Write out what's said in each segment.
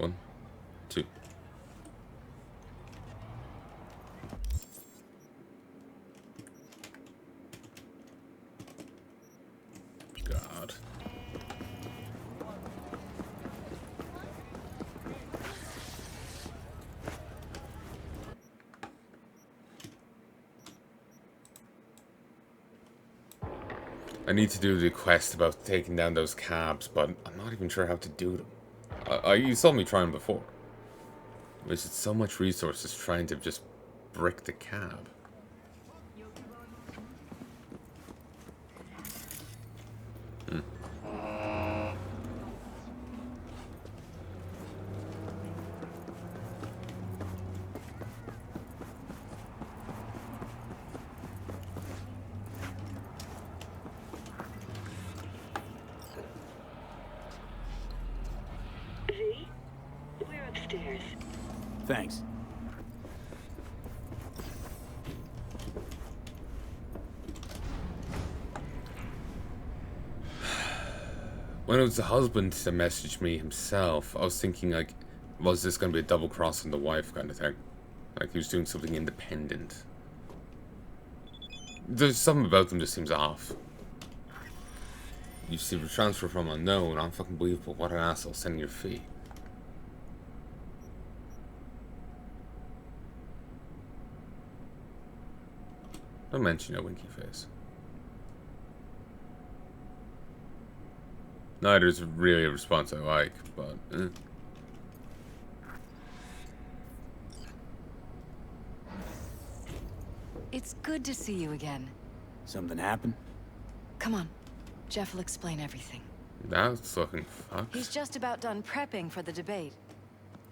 1, 2. God. I need to do the quest about taking down those cabs, but I'm not even sure how to do them. You saw me trying before. Wasted so much resources trying to just brick the cab. We're upstairs. Thanks. When it was the husband that messaged me himself, I was thinking, like, was this going to be a double cross on the wife kind of thing? Like, he was doing something independent. There's something about them that seems off. You see the transfer from unknown, unfucking believable. What an asshole sending your fee. Don't mention your winky face. Neither is really a response I like, but It's good to see you again. Something happened? Come on. Jeff will explain everything. That's looking fucked. He's just about done prepping for the debate.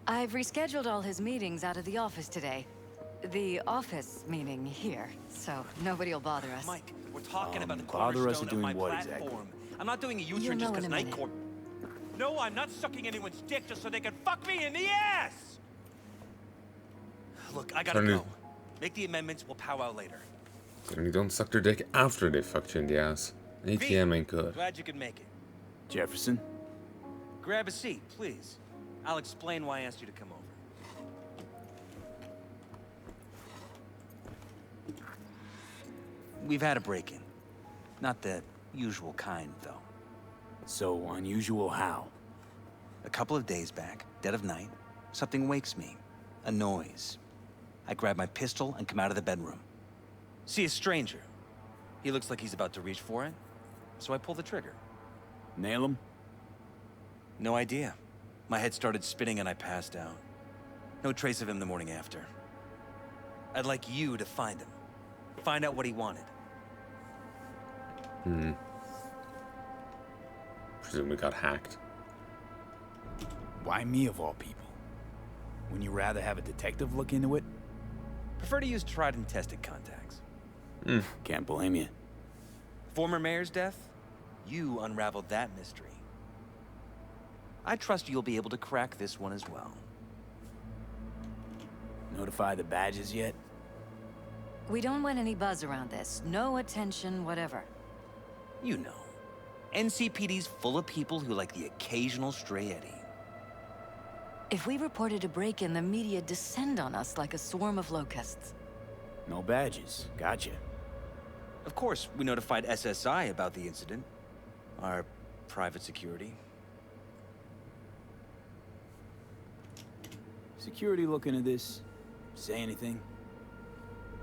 I've rescheduled all his meetings out of the office today. The office meaning here, so nobody will bother us. Mike, we're talking about the bother us cornerstone doing of my what platform. exactly? I'm not doing a You'll U-turn just know in because a Night minute. Court. No, I'm not sucking anyone's dick just so they can fuck me in the ass! Look, I gotta Certainly. go. Make the amendments, we'll powwow later. Certainly don't suck their dick after they fucked you in the ass. An ATM ain't good. Glad you could make it. Jefferson? Grab a seat, please. I'll explain why I asked you to come over. We've had a break-in. Not the usual kind, though. So unusual how? A couple of days back, dead of night, something wakes me. A noise. I grab my pistol and come out of the bedroom. See a stranger. He looks like he's about to reach for it, so I pull the trigger. Nail him? No idea. My head started spinning and I passed out. No trace of him the morning after. I'd like you to find him. Find out what he wanted. Presume we got hacked. Why me of all people? Wouldn't you rather have a detective look into it? Prefer to use tried and tested contacts. Can't blame you. Former mayor's death? You unraveled that mystery. I trust you'll be able to crack this one as well. Notify the badges yet? We don't want any buzz around this. No attention, whatever. You know. NCPD's full of people who like the occasional stray Eddie. If we reported a break-in, the media descend on us like a swarm of locusts. No badges. Gotcha. Of course, we notified SSI about the incident. Our private security. Security look into this? Say anything?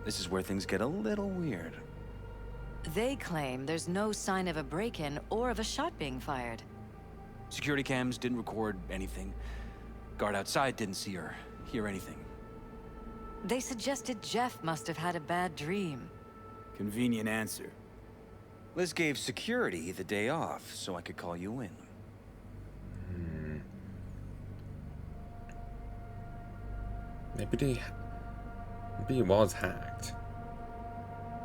This is where things get a little weird. They claim there's no sign of a break-in or of a shot being fired. Security cams didn't record anything. Guard outside didn't see or hear anything. They suggested Jeff must have had a bad dream. Convenient answer. Liz gave security the day off so I could call you in. Maybe he was hacked.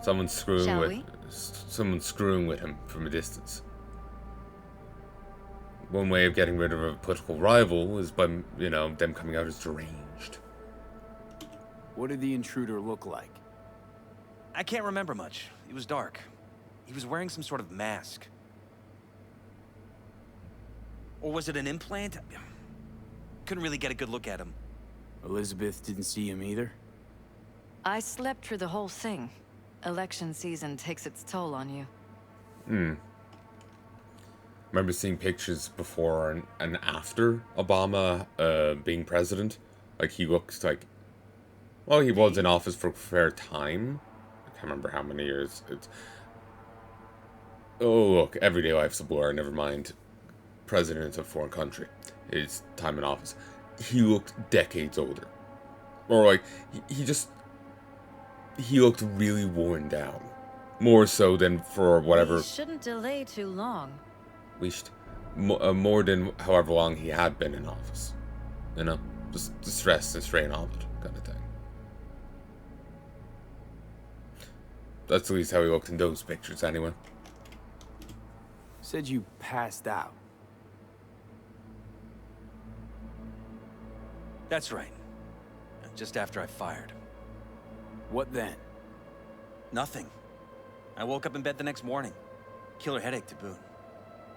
Someone's screwing with him from a distance. One way of getting rid of a political rival is by, you know, them coming out as deranged. What did the intruder look like? I can't remember much. It was dark. He was wearing some sort of mask. Or was it an implant? couldn't really get a good look at him. Elizabeth didn't see him either? I slept through the whole thing. Election season takes its toll on you. Remember seeing pictures before and after Obama being president? Like, he looks like... Well, he was in office for a fair time. I can't remember how many years. Oh, look, everyday life's a blur, never mind. President of a foreign country. His time in office. He looked decades older. Or, like, he looked really worn down. More so than for whatever... We shouldn't delay too long. More than however long he had been in office. You know? Just the stress and strain of it, kind of thing. That's at least how he looked in those pictures, anyway. Said you passed out. That's right. Just after I fired. What then? Nothing. I woke up in bed the next morning. Killer headache to boot.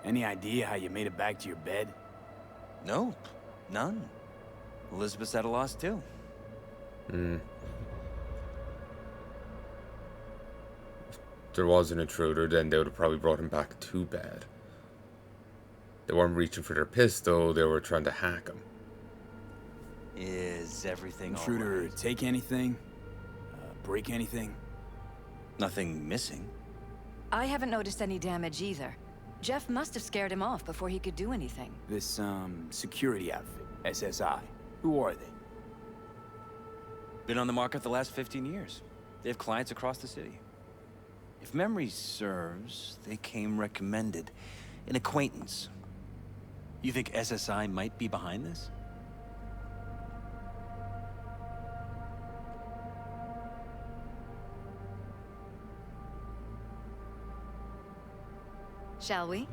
Any idea how you made it back to your bed? Nope. None. Elizabeth's at a loss, too. If there was an intruder, then they would have probably brought him back to bed. They weren't reaching for their pistol, they were trying to hack him. Is everything Intruder all right? take anything? Break anything? Nothing missing. I haven't noticed any damage either. Jeff must have scared him off before he could do anything. This, security outfit, SSI. Who are they? Been on the market the last 15 years. They have clients across the city. If memory serves, they came recommended. An acquaintance. You think SSI might be behind this? Shall we?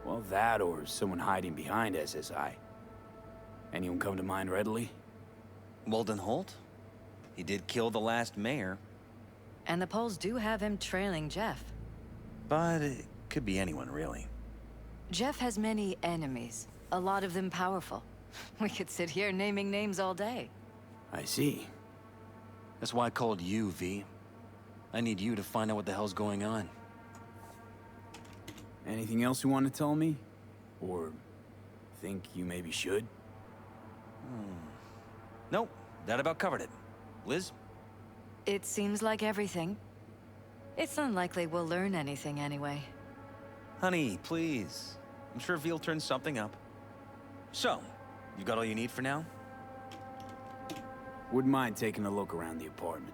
Well, that or someone hiding behind SSI. Anyone come to mind readily? Walden Holt? He did kill the last mayor. And the polls do have him trailing Jeff. But it could be anyone, really. Jeff has many enemies, a lot of them powerful. We could sit here naming names all day. I see. That's why I called you, V. I need you to find out what the hell's going on. Anything else you want to tell me? Or think you maybe should? Nope, that about covered it. Liz? It seems like everything. It's unlikely we'll learn anything anyway. Honey, please. I'm sure V'll turn something up. So, you got all you need for now? Wouldn't mind taking a look around the apartment.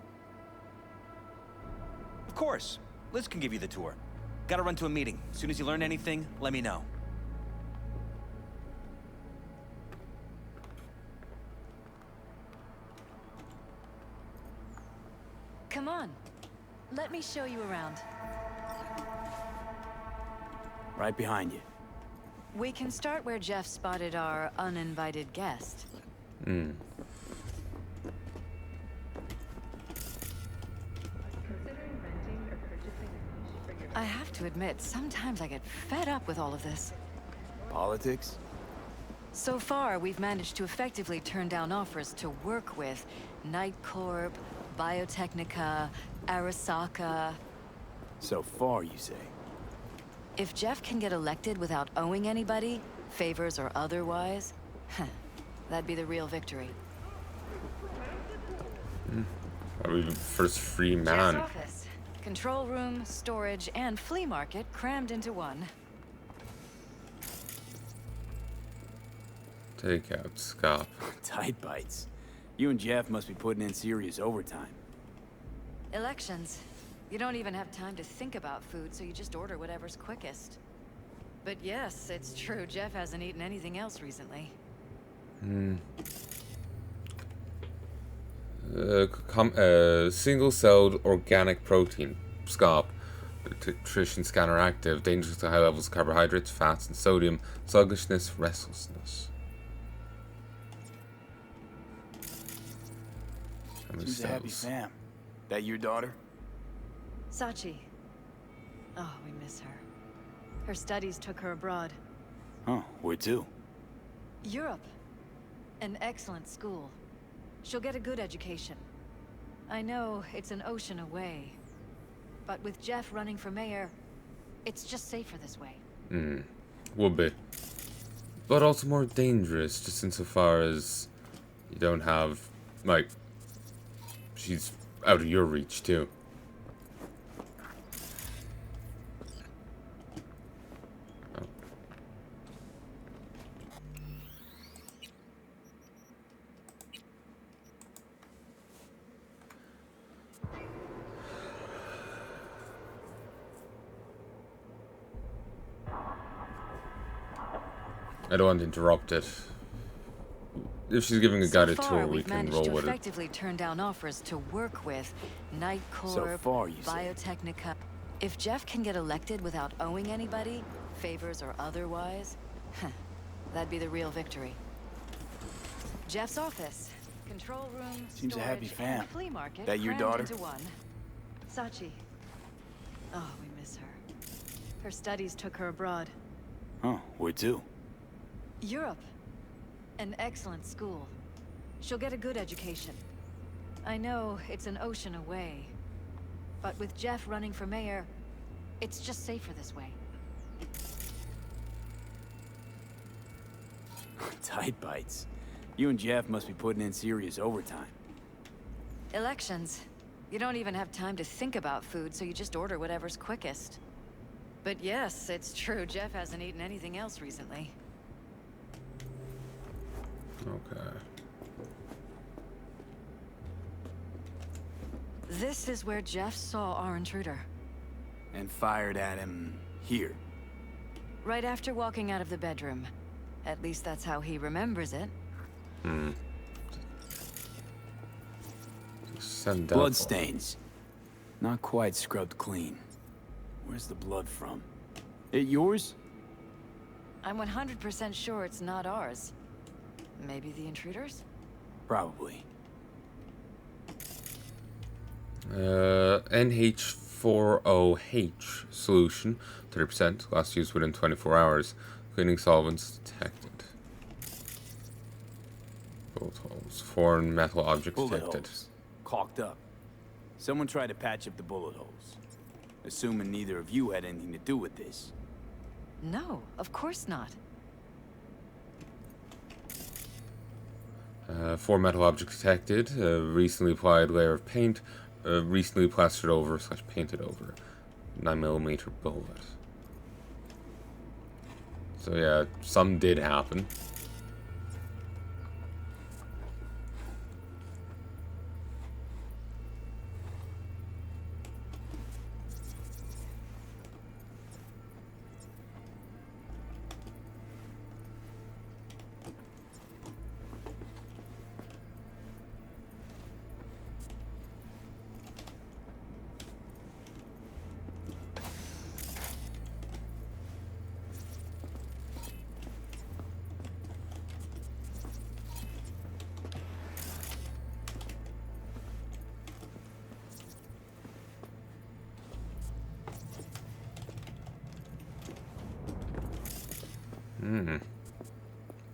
Of course. Liz can give you the tour. Gotta run to a meeting. As soon as you learn anything, let me know. Come on. Let me show you around. Right behind you. We can start where Jeff spotted our uninvited guest. I have to admit, sometimes I get fed up with all of this. Politics? So far, we've managed to effectively turn down offers to work with Night Corp, Biotechnica, Arasaka. So far, you say? If Jeff can get elected without owing anybody, favors or otherwise, that'd be the real victory. Probably the first free Jeff's man. office. Control room, storage, and flea market crammed into one. Takeout, scop. Tight bites. You and Jeff must be putting in serious overtime. Elections. You don't even have time to think about food, so you just order whatever's quickest. But yes, it's true, Jeff hasn't eaten anything else recently. Single-celled organic protein, SCOP. Nutrition scanner active. Dangerous to high levels of carbohydrates, fats, and sodium. Sluggishness, restlessness. She's a happy fam. That your daughter? Sachi. Oh, we miss her. Her studies took her abroad. Huh, where to? Europe. An excellent school. She'll get a good education. I know it's an ocean away, but with Jeff running for mayor, it's just safer this way. Would be. But also more dangerous, just insofar as you don't have, like, she's out of your reach, too. Oh. I don't want to interrupt it. If she's giving a guided tour, we can roll with it. We've managed to effectively turn down offers to work with Night Corp, So far, you say. Biotechnica. If Jeff can get elected without owing anybody, favors or otherwise, that'd be the real victory. Jeff's office, control room, Seems a happy storage, fam. and flea market That your crammed daughter? into one. Sachi. Oh, we miss her. Her studies took her abroad. Huh, where to? Europe. An excellent school. She'll get a good education. I know it's an ocean away, but with Jeff running for mayor, it's just safer this way. Tight bites. You and Jeff must be putting in serious overtime. Elections. You don't even have time to think about food, so you just order whatever's quickest. But yes, it's true, Jeff hasn't eaten anything else recently. Okay. This is where Jeff saw our intruder. And fired at him here. Right after walking out of the bedroom. At least that's how he remembers it. Send that. Bloodstains. Not quite scrubbed clean. Where's the blood from? It yours? I'm 100% sure it's not ours. Maybe the intruders? Probably. NH40H solution, 30%, last used within 24 hours. Cleaning solvents detected. Bullet holes. Foreign metal object Bullet detected. holes. Caulked up. Someone tried to patch up the bullet holes. Assuming neither of you had anything to do with this. No, of course not. 4 metal objects detected. Recently applied layer of paint. Recently plastered over / painted over. 9mm bullet. So yeah, some did happen.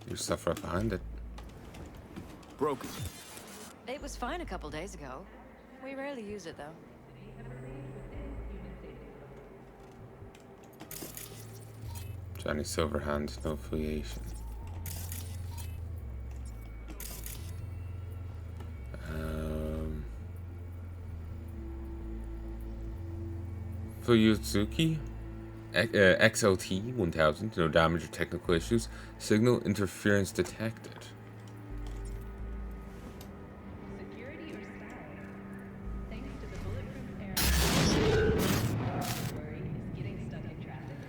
There's stuff right behind it. Broken. It was fine a couple days ago. We rarely use it, though. Johnny Silverhand, no affiliation. Fuyutsuki? XLT 1000, no damage or technical issues. Signal interference detected. Security or style? Thanks to the bulletproof air. Worry is getting stuck in traffic.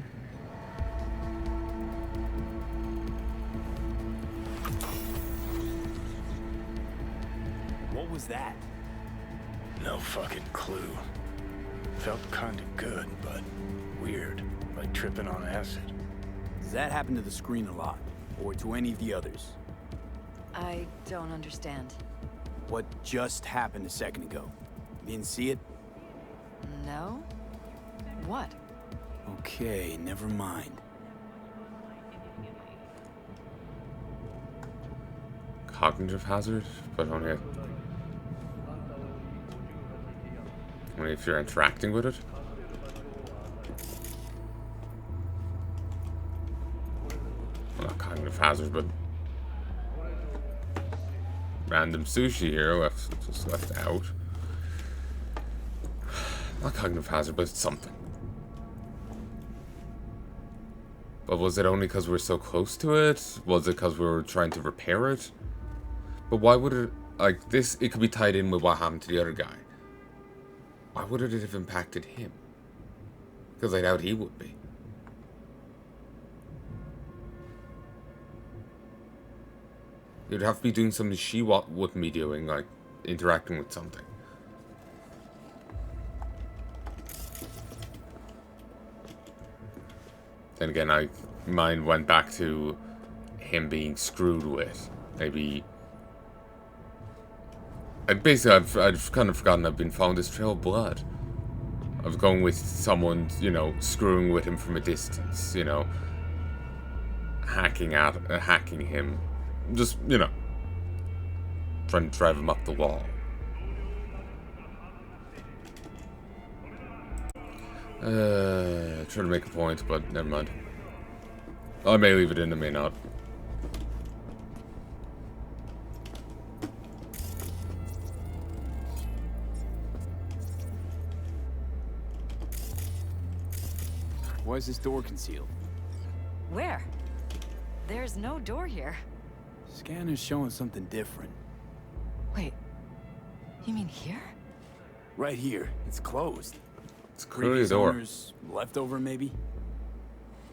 What was that? No fucking clue. Felt kinda good, but weird. Like tripping on acid. Does that happen to the screen a lot? Or to any of the others? I don't understand. What just happened a second ago? You didn't see it? No? What? Okay, never mind. cognitive hazard, but only if you're interacting with it. Well, not cognitive hazard, but random sushi here just left out. Not cognitive hazard, but it's something. But was it only because we were so close to it? Was it because we were trying to repair it? But why would it, like this, it could be tied in with what happened to the other guy. Why would it have impacted him? Because I doubt he would be. You'd have to be doing something she wouldn't be doing, like interacting with something. Then again, mine went back to him being screwed with. Maybe. Basically, I've kind of forgotten I've been following this trail of blood. I was going with someone, you know, screwing with him from a distance, you know. Hacking him. Just, you know. Trying to drive him up the wall. Trying to make a point, but never mind. I may leave it in, I may not. Why is this door concealed? Where? There's no door here. Scanner's showing something different. Wait, you mean here? Right here. It's closed. It's clearly a door. Leftover, maybe?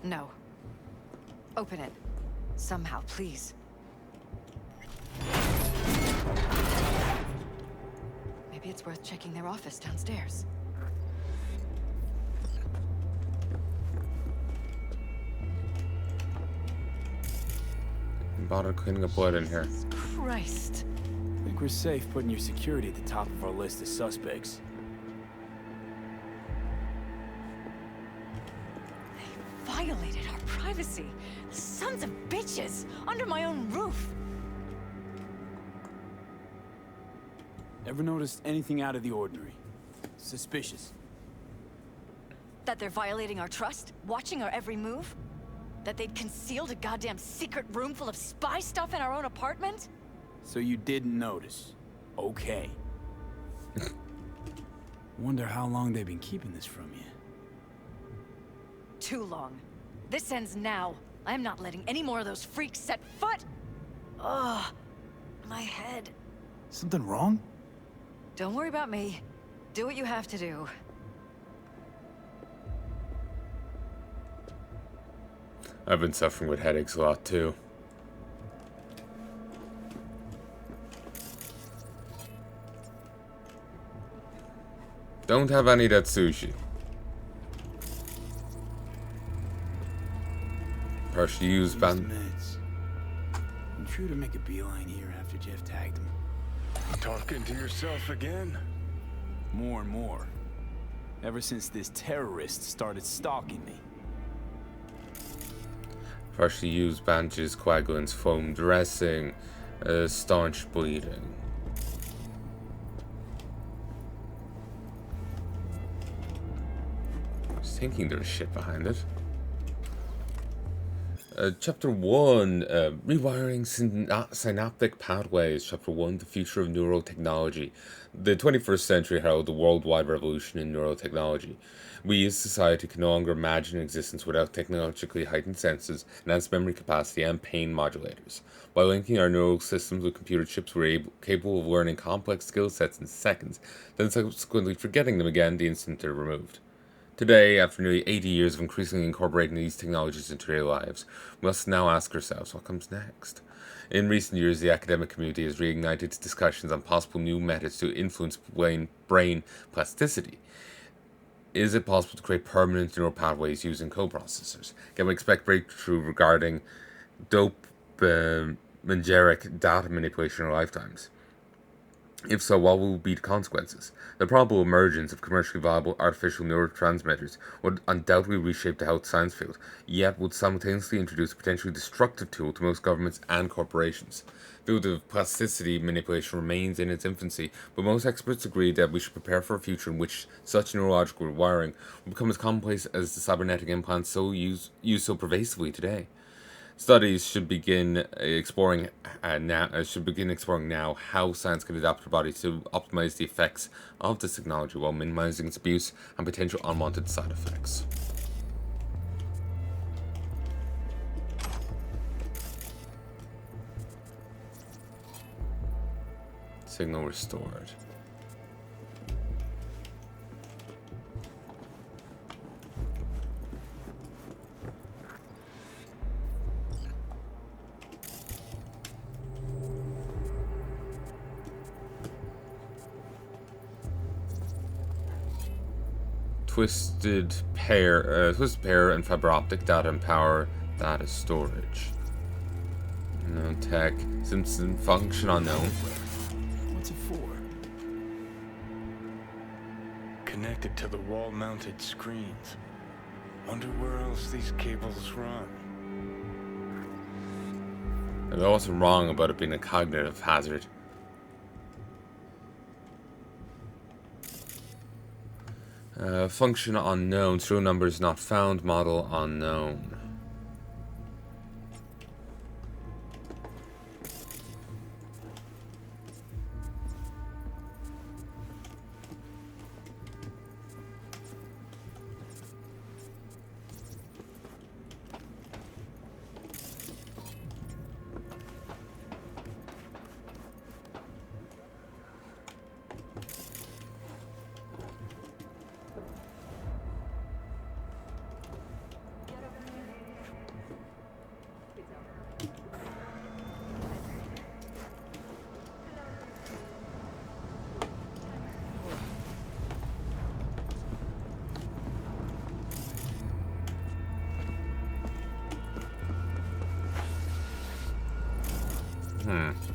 No. Open it. Somehow, please. Maybe it's worth checking their office downstairs. Bother cleaning up blood in here. Jesus Christ. I think we're safe putting your security at the top of our list of suspects. They violated our privacy. Sons of bitches! Under my own roof! Ever noticed anything out of the ordinary? Suspicious? That they're violating our trust? Watching our every move? That they'd concealed a goddamn secret room full of spy stuff in our own apartment? So you didn't notice. Okay. Wonder how long they've been keeping this from you. Too long. This ends now. I'm not letting any more of those freaks set foot! Ugh. My head. Something wrong? Don't worry about me. Do what you have to do. I've been suffering with headaches a lot too. Don't have any of that sushi. Partially used band. Intruder make a beeline here after Jeff tagged him. Talking to yourself again? More and more. Ever since this terrorist started stalking me. Partially used bandages, coagulants, foam dressing, staunch bleeding. I was thinking there's shit behind it. Chapter 1, Rewiring Synaptic Pathways. Chapter 1, The Future of Neurotechnology. The 21st century heralded a worldwide revolution in neurotechnology. We as a society can no longer imagine existence without technologically heightened senses, enhanced memory capacity, and pain modulators. By linking our neural systems with computer chips, we're capable of learning complex skill sets in seconds, then subsequently forgetting them again the instant they're removed. Today, after nearly 80 years of increasingly incorporating these technologies into our lives, we must now ask ourselves what comes next. In recent years, the academic community has reignited its discussions on possible new methods to influence brain plasticity. Is it possible to create permanent neural pathways using coprocessors? Can we expect breakthrough regarding dopaminergic data manipulation in our lifetimes? If so, what will be the consequences? The probable emergence of commercially viable artificial neurotransmitters would undoubtedly reshape the health science field, yet would simultaneously introduce a potentially destructive tool to most governments and corporations. The field of plasticity manipulation remains in its infancy, but most experts agree that we should prepare for a future in which such neurological rewiring will become as commonplace as the cybernetic implants used so pervasively today. Studies should begin exploring now how science can adapt our bodies to optimize the effects of this technology while minimizing its abuse and potential unwanted side effects. Signal restored. Twisted pair and fiber optic data and power data storage. No tech. Simpson function unknown. What's it for? Connected to the wall-mounted screens. Wonder where else these cables run. I wasn't wrong about it being a cognitive hazard. Function unknown. Serial numbers not found. Model unknown.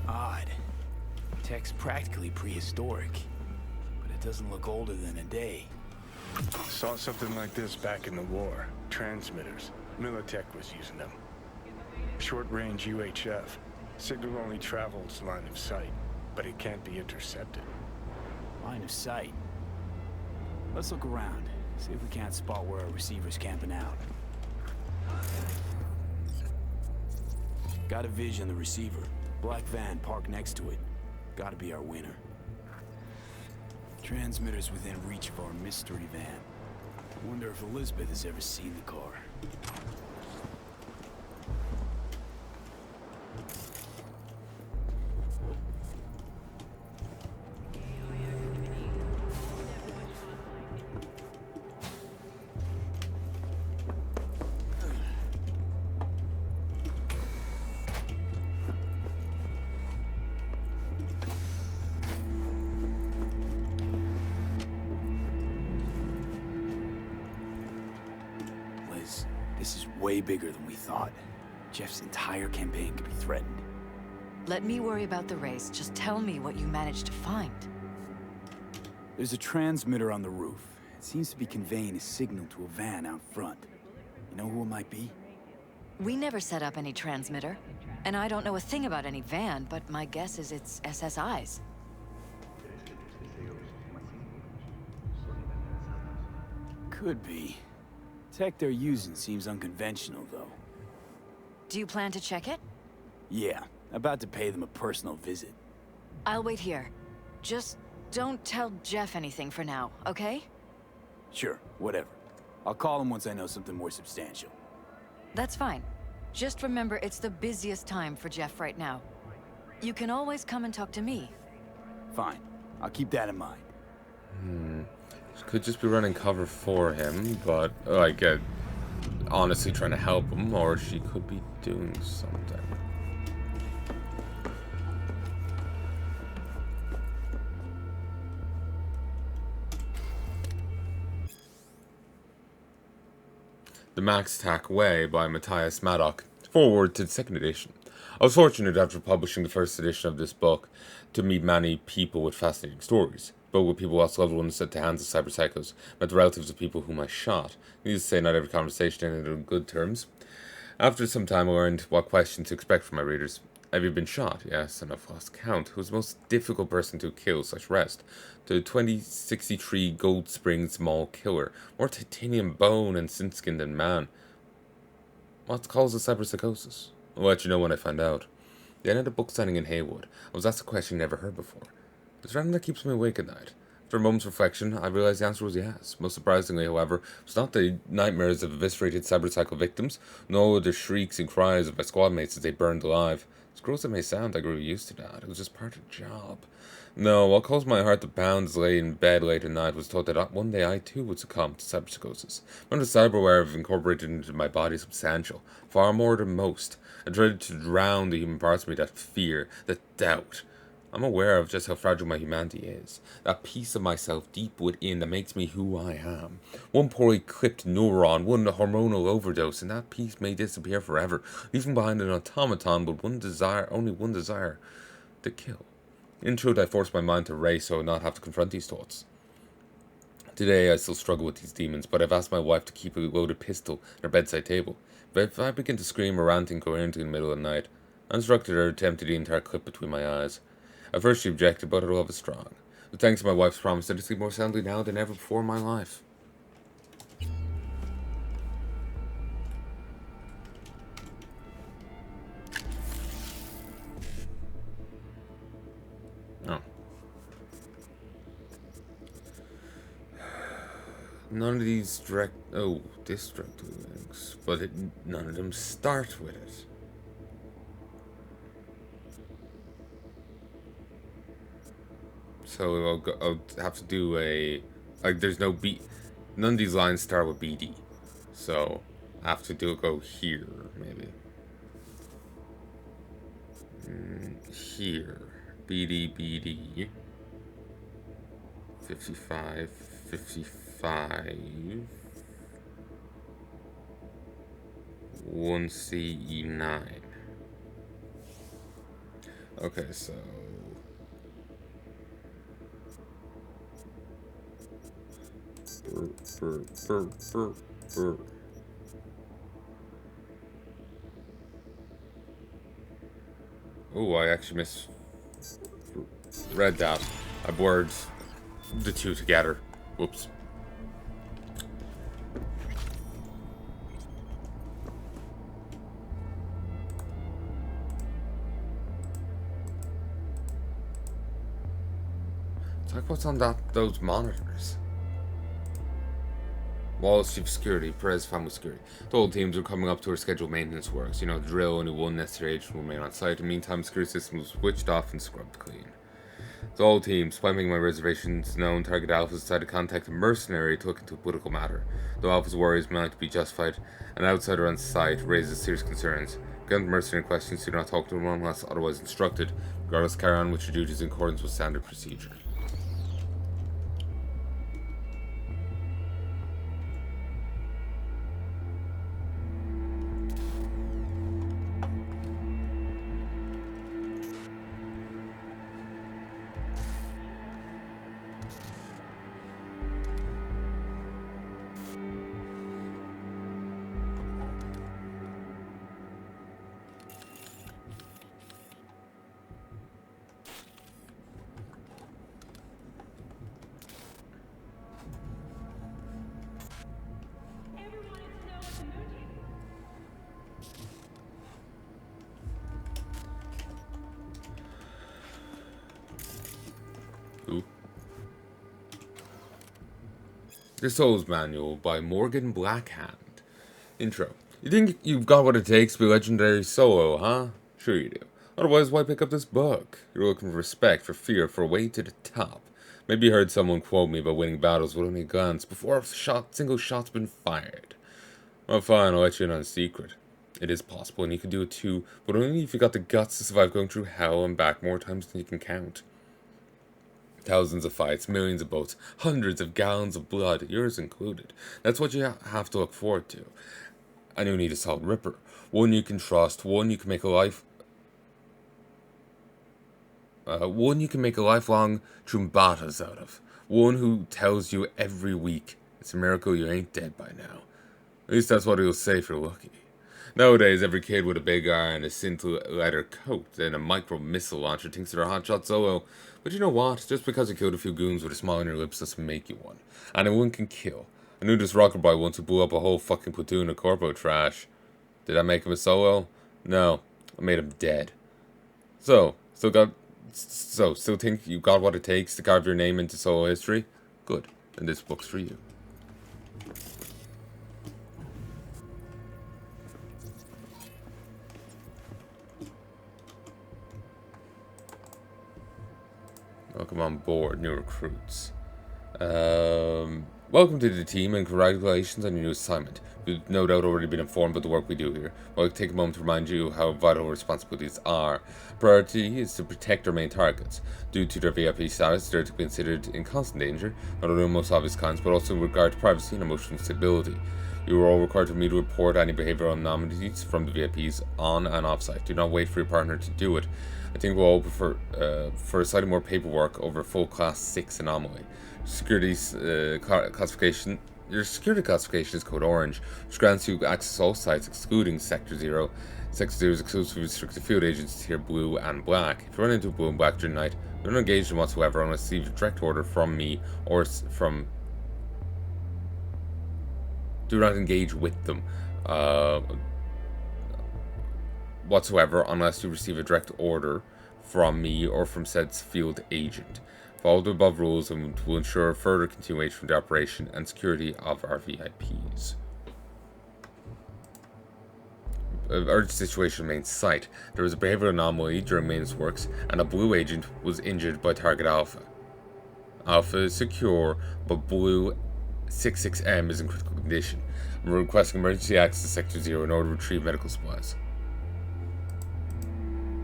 Odd. Tech's practically prehistoric, but it doesn't look older than a day. Saw something like this back in the war. Transmitters. Militech was using them. Short-range UHF. Signal only travels line of sight, but it can't be intercepted. Line of sight. Let's look around. See if we can't spot where our receiver's camping out. Got a vision of the receiver. Black van parked next to it. Gotta be our winner. Transmitters within reach of our mystery van. Wonder if Elizabeth has ever seen the car. This is way bigger than we thought. Jeff's entire campaign could be threatened. Let me worry about the race. Just tell me what you managed to find. There's a transmitter on the roof. It seems to be conveying a signal to a van out front. You know who it might be? We never set up any transmitter. And I don't know a thing about any van, but my guess is it's SSI's. Could be. Tech they're using seems unconventional, though. Do you plan to check it? Yeah, about to pay them a personal visit. I'll wait here. Just don't tell Jeff anything for now, okay? Sure, whatever. I'll call him once I know something more substantial. That's fine. Just remember it's the busiest time for Jeff right now. You can always come and talk to me. Fine. I'll keep that in mind. She could just be running cover for him, but like honestly trying to help him, or she could be doing something. The Max Tack Way by Matthias Maddock. Forward to the second edition. I was fortunate after publishing the first edition of this book to meet many people with fascinating stories. Both with people lost loved ones at the hands of cyberpsychos, met the relatives of people whom I shot. Needless to say, not every conversation ended on good terms. After some time, I learned what questions to expect from my readers. Have you been shot? Yes, and I've lost count. Who was the most difficult person to kill/rest? The 2063 Gold Springs Mall killer. More titanium bone and sin-skin than man. What causes cyberpsychosis? I'll let you know when I find out. The end of the book signing in Haywood. I was asked a question I never heard before. Is there anything that keeps me awake at night? After a moment's reflection, I realized the answer was yes. Most surprisingly, however, it was not the nightmares of eviscerated cyberpsycho victims, nor the shrieks and cries of my squad mates as they burned alive. As gross as it may sound, I grew used to that. It was just part of the job. No, what caused my heart to pound as I lay in bed late at night was thought that one day I too would succumb to cyberpsychosis. The cyberware I've incorporated into my body is substantial, far more than most. I dreaded to drown the human parts of me, that fear, that doubt. I'm aware of just how fragile my humanity is. That piece of myself deep within that makes me who I am. One poorly clipped neuron, one hormonal overdose, and that piece may disappear forever, leaving behind an automaton with only one desire, to kill. In truth, I forced my mind to race so I would not have to confront these thoughts. Today, I still struggle with these demons, but I've asked my wife to keep a loaded pistol at her bedside table. But if I begin to scream or rant incoherently in the middle of the night, I instructed her to empty the entire clip between my eyes. At first she objected, but her love is strong. But thanks to my wife's promise, I sleep more soundly now than ever before in my life. Oh. None of these this directly links, but none of them start with it. So I'll have to do there's no B. None of these lines start with BD. So I have to go here, maybe. Here. BD. 55. 1CE9. Okay, so Oh, I actually misread that. I blurred the two together. Whoops. It's like what's on those monitors? Wallace Chief Security, Perez Family Security. The whole teams are coming up to our scheduled maintenance works. You know, the drill, only one necessary agent will remain on site. In the meantime, security system was switched off and scrubbed clean. The whole team, despite making my reservations known, Target Alpha decided to contact a mercenary to look into a political matter. Though Alpha's worries might be justified, an outsider on site raises serious concerns. Gun mercenary questions, do not talk to him unless otherwise instructed. Regardless, carry on with your duties in accordance with standard procedure. The Souls Manual by Morgan Blackhand. Intro. You think you've got what it takes to be legendary solo, huh? Sure you do. Otherwise, why pick up this book? You're looking for respect, for fear, for a way to the top. Maybe you heard someone quote me about winning battles with only a glance before a single shot's been fired. Well, fine, I'll let you in on a secret. It is possible, and you can do it too, but only if you got the guts to survive going through hell and back more times than you can count. Thousands of fights, millions of boats, hundreds of gallons of blood, yours included. That's what you have to look forward to. And you need a solid ripper. One you can trust, one you can make a life One you can make a lifelong chumbatas out of. One who tells you every week, it's a miracle you ain't dead by now. At least that's what he'll say if you're lucky. Nowadays, every kid with a big R and a synth leather coat and a micro missile launcher thinks they're a hotshot solo. But you know what? Just because you killed a few goons with a smile on your lips doesn't make you one. And one can kill. I knew this rocker boy once who blew up a whole fucking platoon of corpo trash. Did I make him a solo? No. I made him dead. So, still think you got what it takes to carve your name into solo history? Good. Then this book's for you. Welcome on board, new recruits. Welcome to the team and congratulations on your new assignment. You've no doubt already been informed about the work we do here. I'll take a moment to remind you how vital responsibilities are. Priority is to protect our main targets. Due to their VIP status, they're to be considered in constant danger, not only in the most obvious kinds, but also in regard to privacy and emotional stability. You are all required to immediately report any behavioral anomalies from the VIPs on and off site. Do not wait for your partner to do it. I think we'll all prefer for slightly more paperwork over a full class 6 anomaly. Classification. Your security classification is code orange, which grants you access to all sites excluding Sector 0. Sector 0 is exclusively restricted to field agents here blue and black. If you run into blue and black during the night, do not engage them whatsoever unless you receive a direct order from me or from... Do not engage with them whatsoever unless you receive a direct order from me or from said field agent. Follow the above rules and will ensure further continuation of the operation and security of our VIPs. Urgent situation main site. There was a behavioral anomaly during maintenance works and a blue agent was injured by target Alpha. Alpha is secure, but blue 66M is in critical condition. I'm requesting emergency access to Sector 0 in order to retrieve medical supplies.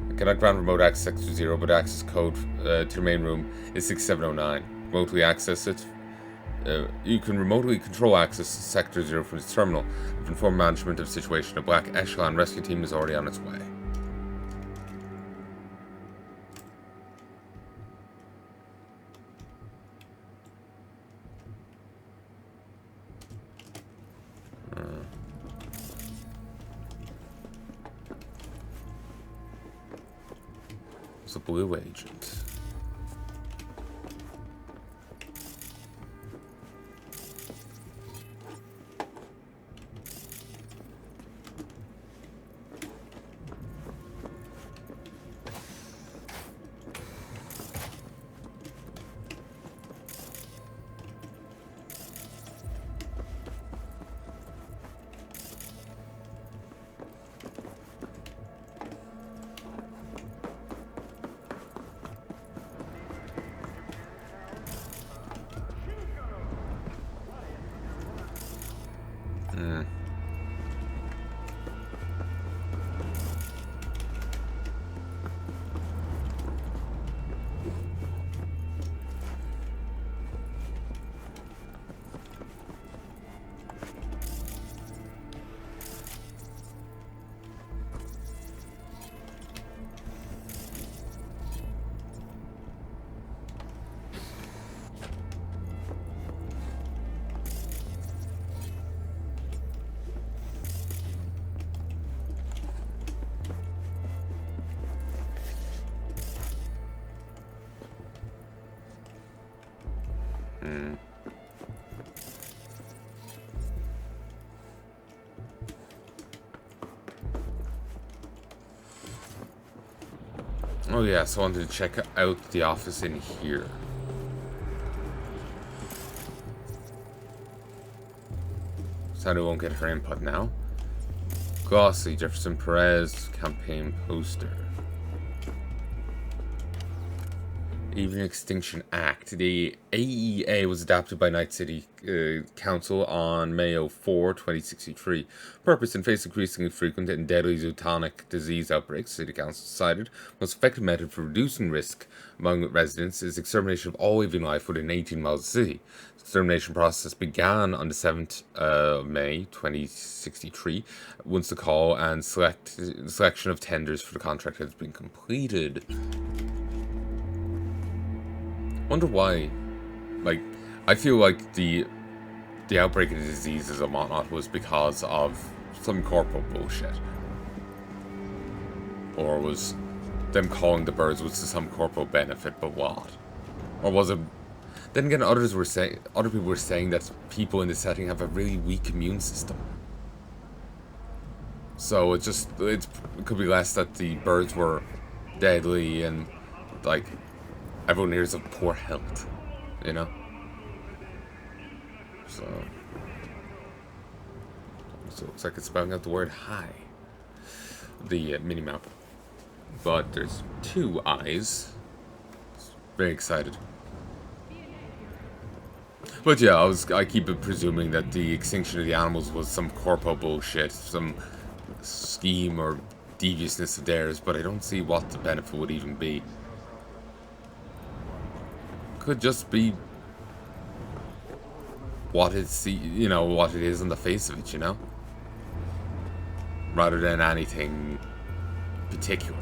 I cannot grant remote access to Sector 0, but access code to the main room is 6709. Remotely access it. You can remotely control access to Sector 0 from its terminal. I've informed management of the situation. A black echelon rescue team is already on its way. It's a blue agent. Oh yeah, so I wanted to check out the office in here. Sadly, won't get her input now. Glossy, Jefferson Perez campaign poster. Evening Extinction Act. The AEA was adopted by Night City Council on May 4, 2063. Purpose: in face of increasingly frequent and deadly zootonic disease outbreaks, City Council decided the most effective method for reducing risk among residents is extermination of all living life within 18 miles of the city. The extermination process began on the 7th of May, 2063, once the call and selection of tenders for the contract has been completed. Wonder why. Like, I feel like the outbreak of the diseases and whatnot was because of some corporate bullshit. Or was them calling the birds was to some corporate benefit, but what? Or was it... Then again, other people were saying that people in this setting have a really weak immune system. So it could be less that the birds were deadly and, like, everyone here is of poor health, you know? So it looks like it's spelling out the word hi. The mini-map. But there's 2 eyes. Very excited. But yeah, I keep presuming that the extinction of the animals was some corpo bullshit, some scheme or deviousness of theirs, but I don't see what the benefit would even be. Could just be what it's, you know, what it is on the face of it, you know? Rather than anything particular.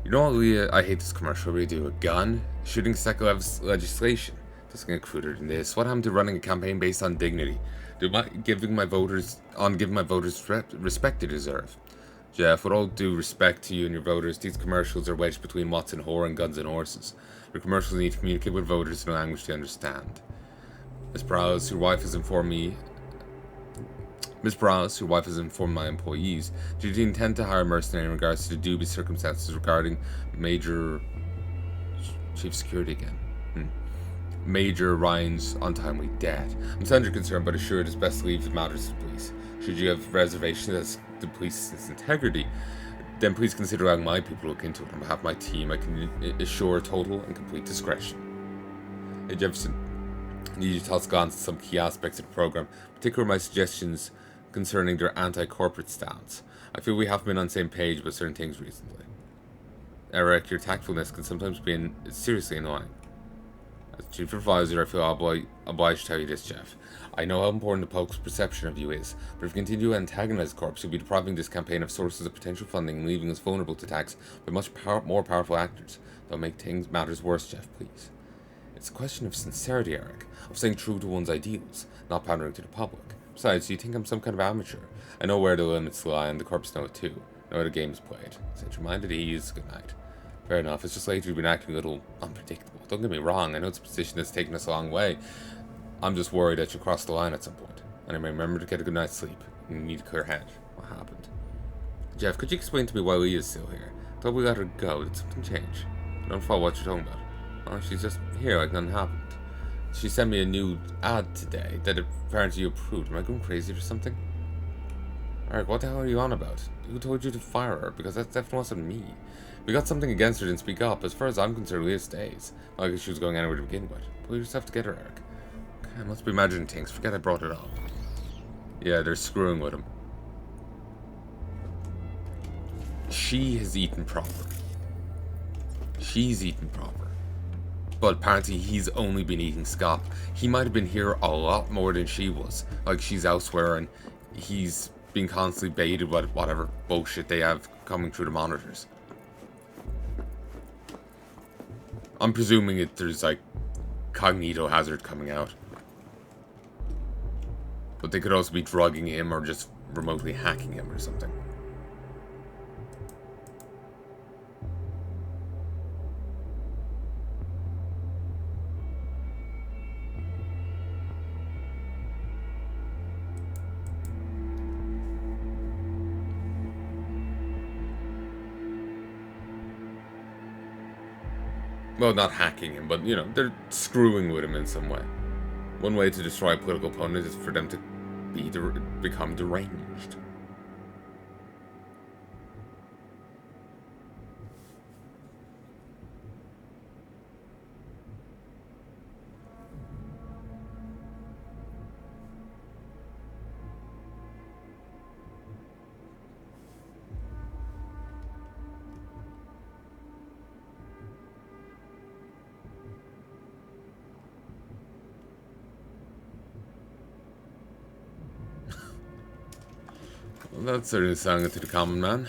You know what, Leah? I hate this commercial. I really do. A gun? Shooting secular legislation. Doesn't get included in this. What happened to running a campaign based on dignity? Giving my voters respect they deserve? Jeff, with all due respect to you and your voters, these commercials are wedged between what's in whore and guns and horses. Your commercials need to communicate with voters in a language they understand. Ms. Prowse, your wife has informed me. Ms. Prowse, your wife has informed my employees. Did you intend to hire a mercenary in regards to the dubious circumstances regarding Major... Chief Security again. Major Ryan's untimely death. I'm under concern, but assured it is best to leave the matters to the police. Should you have reservations as to the police's integrity, then please consider allowing my people to look into it. On behalf of my team, I can assure total and complete discretion. Hey Jefferson, I need you to toss a glance at some key aspects of the program, particularly my suggestions concerning their anti-corporate stance. I feel we have been on the same page about certain things recently. Eric, your tactfulness can sometimes be seriously annoying. As Chief Advisor, I feel obliged to tell you this, Jeff. I know how important the Poke's perception of you is, but if you continue to antagonize the Corps, you'll be depriving this campaign of sources of potential funding and leaving us vulnerable to attacks by much more powerful actors. Don't make matters worse, Jeff, please. It's a question of sincerity, Eric, of staying true to one's ideals, not pandering to the public. Besides, do you think I'm some kind of amateur? I know where the limits lie, and the Corps know it too. I know how the game's played. Set your mind at ease. Good night. Fair enough. It's just lately you've been acting a little unpredictable. Don't get me wrong. I know it's a position that's taken us a long way. I'm just worried that you'll cross the line at some point. And I may remember to get a good night's sleep. You need a clear head. What happened? Jeff, could you explain to me why Leah's still here? I thought we let her go. Did something change? I don't follow what you're talking about. Oh, she's just here like nothing happened. She sent me a new ad today that apparently you approved. Am I going crazy or something? Eric, what the hell are you on about? Who told you to fire her? Because that definitely wasn't me. We got something against her, didn't speak up. As far as I'm concerned, Leah stays. Not like she was going anywhere to begin with. Pull yourself together, Eric. Okay, I must be imagining things. Forget I brought it up. Yeah, they're screwing with him. She has eaten proper. She's eaten proper. But apparently he's only been eating scop. He might have been here a lot more than she was. Like, she's elsewhere and he's being constantly baited with whatever bullshit they have coming through the monitors. I'm presuming there's like cognito hazard coming out. But they could also be drugging him or just remotely hacking him or something. Well, not hacking him, but, you know, they're screwing with him in some way. One way to destroy a political opponent is for them to become deranged. That's certainly sounding to the common man.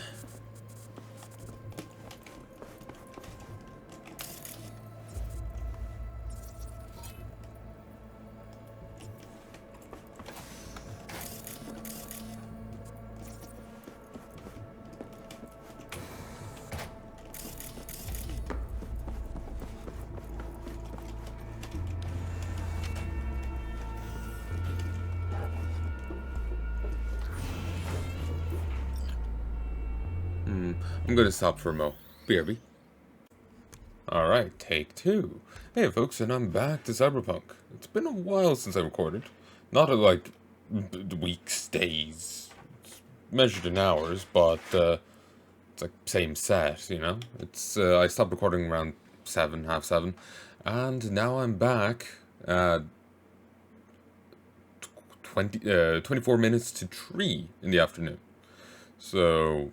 I'm gonna stop for a mo. BRB. Alright, take 2. Hey folks, and I'm back to Cyberpunk. It's been a while since I recorded. Not like weeks, days, it's measured in hours, but it's like same set, you know? It's I stopped recording around 7, half 7, and now I'm back at 24 minutes to 3 in the afternoon. So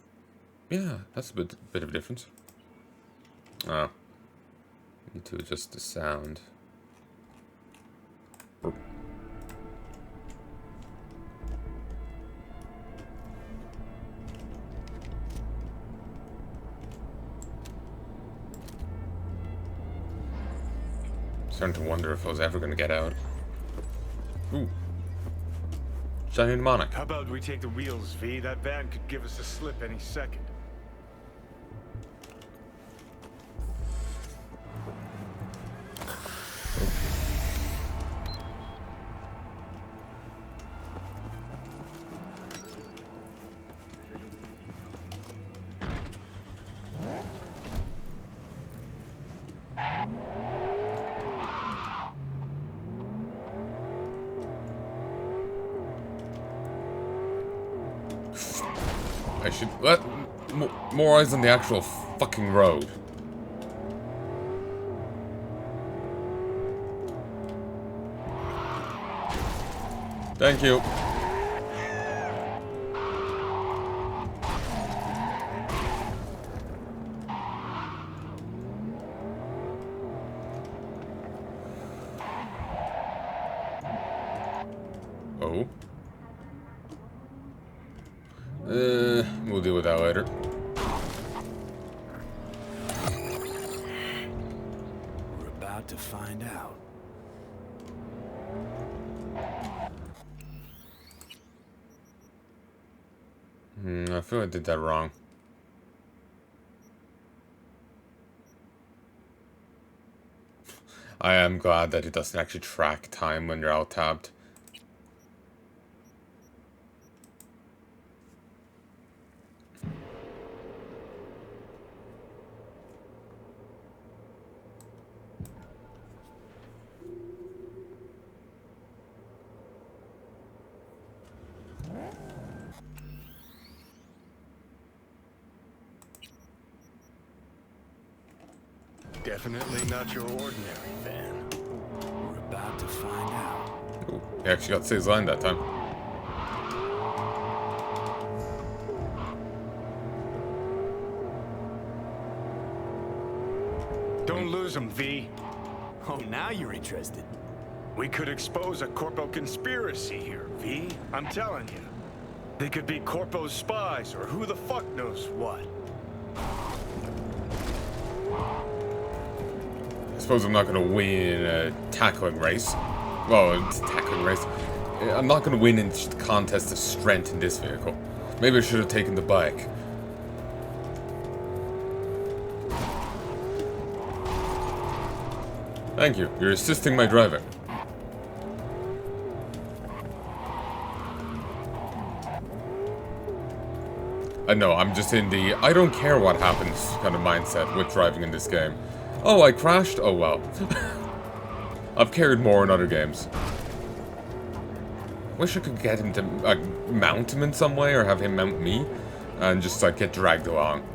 yeah, that's a bit of a difference. Need to adjust the sound. Starting to wonder if I was ever gonna get out. Ooh. Shiny mnemonic. How about we take the wheels, V? That van could give us a slip any second. I should let more eyes on the actual fucking road. Thank you. Oh. We'll deal with that later. We're about to find out. I feel I did that wrong. I am glad that it doesn't actually track time when you're out-tabbed. Definitely not your ordinary van. We're about to find out. Ooh, he actually got to say his line that time. Don't lose them, V. Oh, now you're interested. We could expose a Corpo conspiracy here, V. I'm telling you. They could be Corpo's spies, or who the fuck knows what. I suppose I'm not going to win a tackling race. Well, it's a tackling race. I'm not going to win in the contest of strength in this vehicle. Maybe I should have taken the bike. Thank you. You're assisting my driving. I know, I'm just in the I don't care what happens kind of mindset with driving in this game. Oh, I crashed? Oh well. I've carried more in other games. Wish I could get him to mount him in some way or have him mount me and just like get dragged along.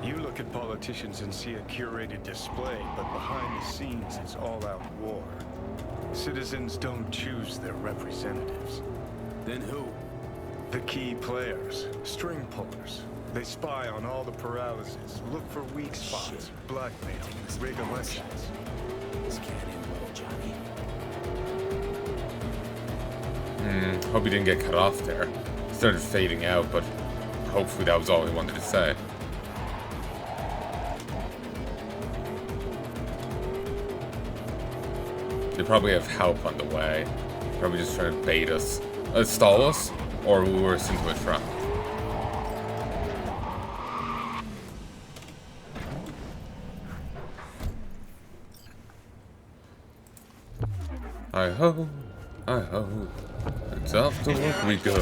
You look at politicians and see a curated display, but behind the scenes it's all-out war. Citizens don't choose their representatives. Then who? The key players, string pullers. They spy on all the paralysis, look for weak spots, blackmail, rig elections. This can't end well, Johnny. Hope he didn't get cut off there. He started fading out, but hopefully that was all he wanted to say. They probably have help on the way. Probably just trying to bait us. Stall us? Or lure us into a trap. Hi-ho, hi-ho. It's off to work we go.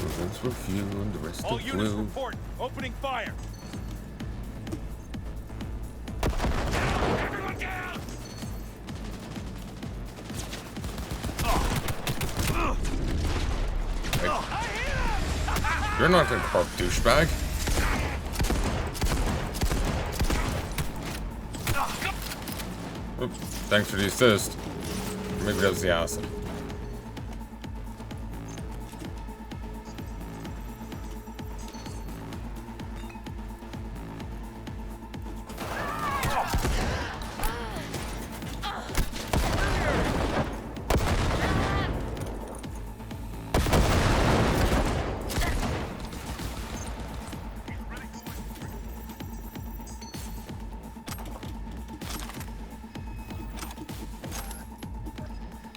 Movements were few and the rest All of units will. report. Opening fire. Everyone down! You're not gonna call douchebag. Oops, thanks for the assist. Maybe that was the acid.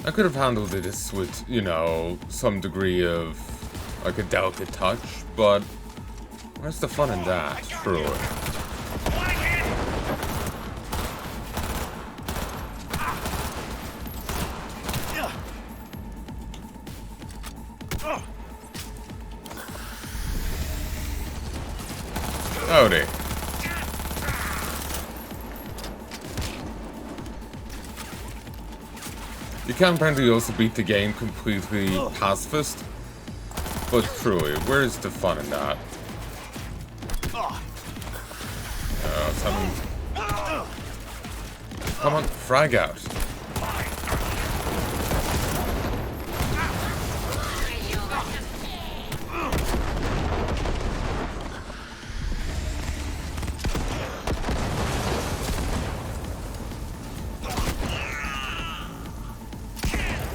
I could have handled this with, you know, some degree of, like, a delicate touch, but where's the fun in that, truly? Howdy. You can apparently also beat the game completely pacifist, but truly, where's the fun in that? Come on, frag out.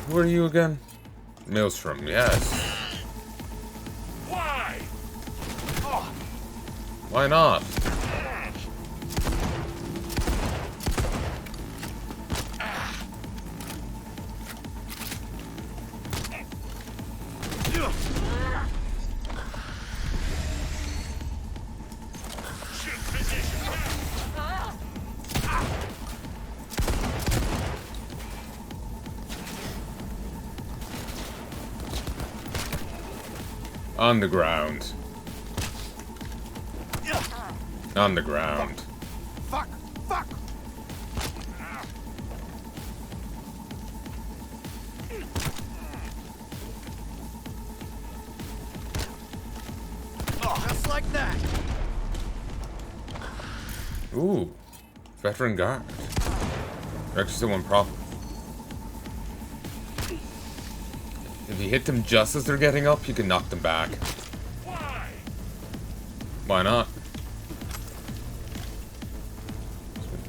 Who are you again? Maelstrom, yes. Why? Why not? On the ground. On the ground. Fuck! Fuck! Just like that. Ooh. Veteran guard. They're actually still one problem. If you hit them just as they're getting up, you can knock them back. Why? Why not?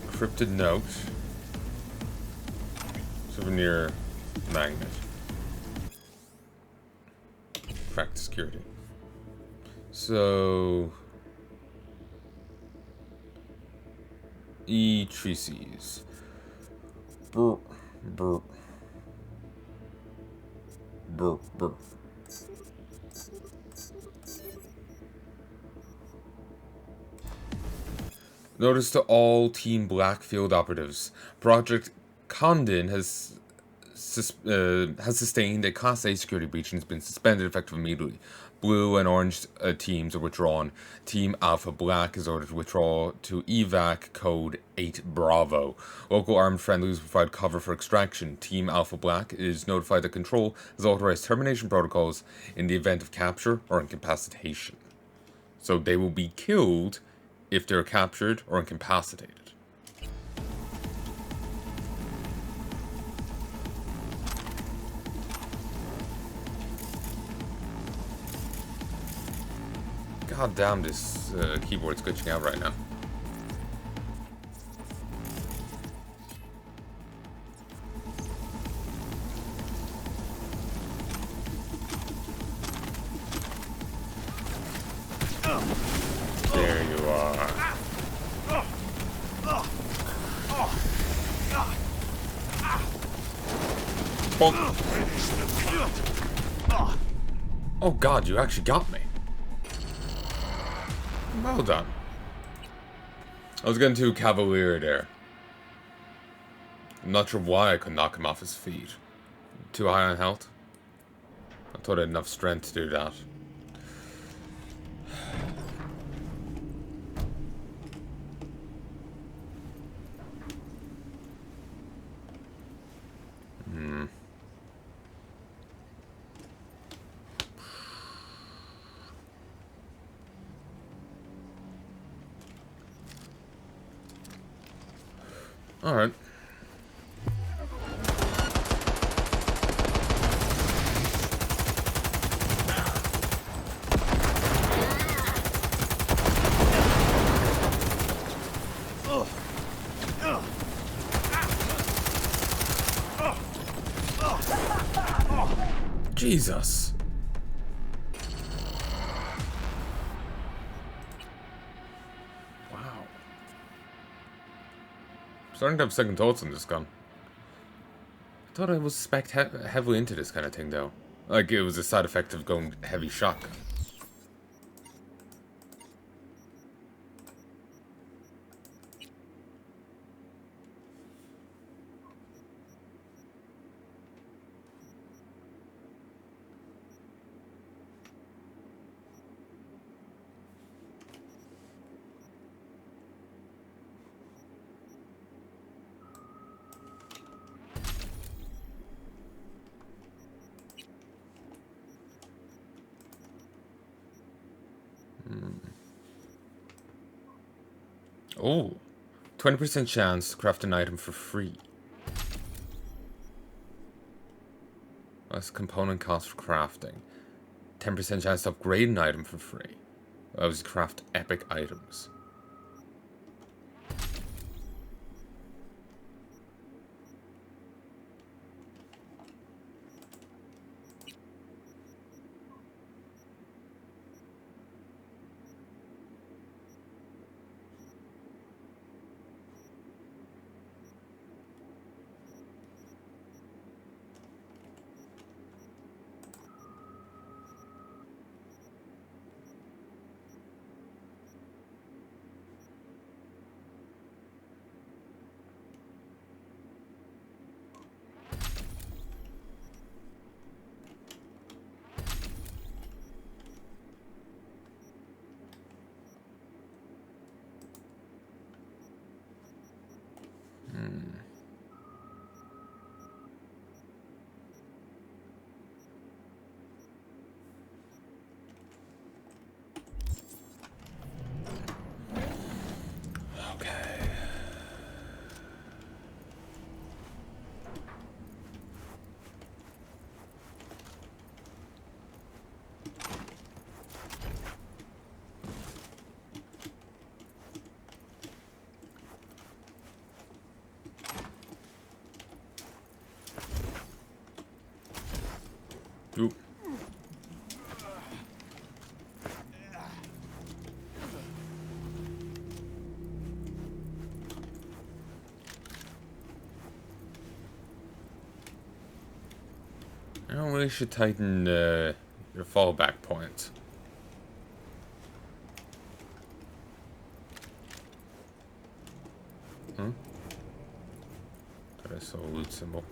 Encrypted note. Souvenir magnet. Cracked security. So... E-Treces. Brr. Brr. Brr, brr. Notice to all Team Black field operatives. Project Condon has sustained a Class A security breach and has been suspended effective immediately. Blue and Orange teams are withdrawn. Team Alpha Black is ordered to withdraw to evac code 8 Bravo. Local armed friendlies provide cover for extraction. Team Alpha Black is notified that Control has authorized termination protocols in the event of capture or incapacitation. So they will be killed if they're captured or incapacitated. God damn, this keyboard's glitching out right now. Bonk. Oh god, you actually got me. Well done. I was getting too cavalier there. I'm not sure why I could knock him off his feet. Too high on health? I thought I had enough strength to do that. Alright. Jesus. Wow. Starting to have second thoughts on this gun. I thought I was spec'd heavily into this kind of thing, though. Like, it was a side effect of going heavy shotgun. Oh, 20% chance to craft an item for free. That's component cost for crafting. 10% chance to upgrade an item for free. I was craft epic items. Oop. I don't really should tighten your fallback point. Hmm? Thought I saw a loot symbol.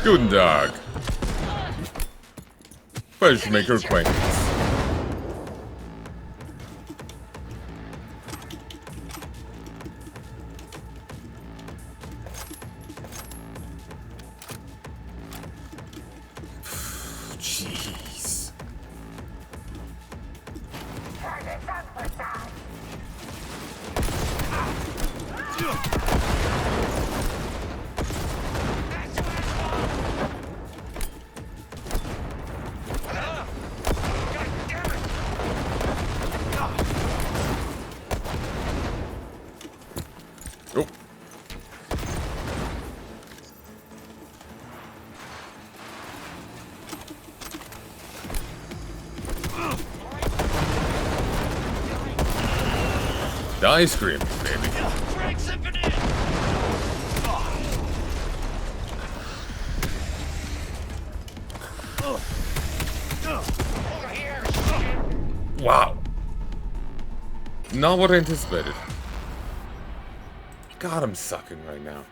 Guten Tag. Pleasure to make your acquaintance. Jeez. Oh. The ice cream, baby. Wow. Not what I anticipated. God, I'm sucking right now.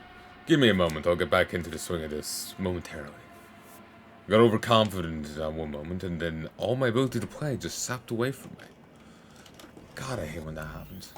Give me a moment, I'll get back into the swing of this momentarily. Got overconfident at one moment, and then all my ability to play just sapped away from me. God, I hate when that happens.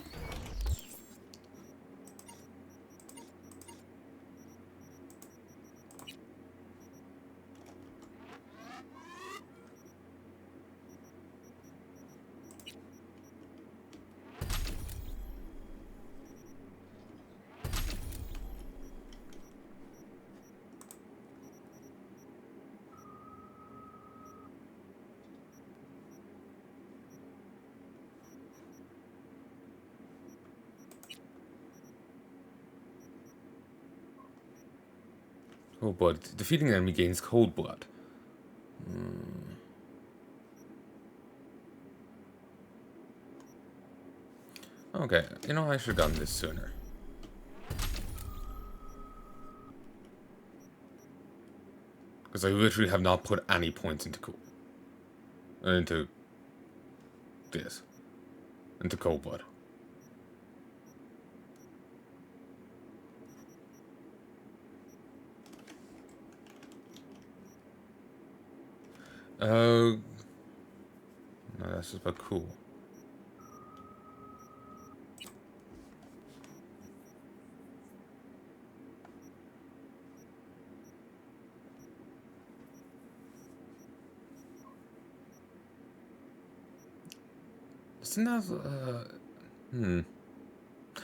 Cold blood. Defeating an enemy gains cold blood. Okay, you know, I should have gotten this sooner. Because I literally have not put any points into into cold blood. No, that's just about cool. Isn't that,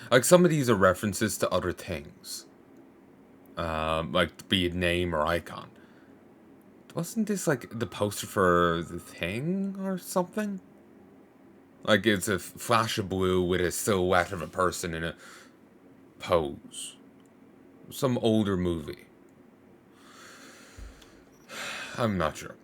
like, some of these are references to other things. Like, be it name or icon. Wasn't this, like, the poster for the thing or something? Like, it's a flash of blue with a silhouette of a person in a pose. Some older movie. I'm not sure.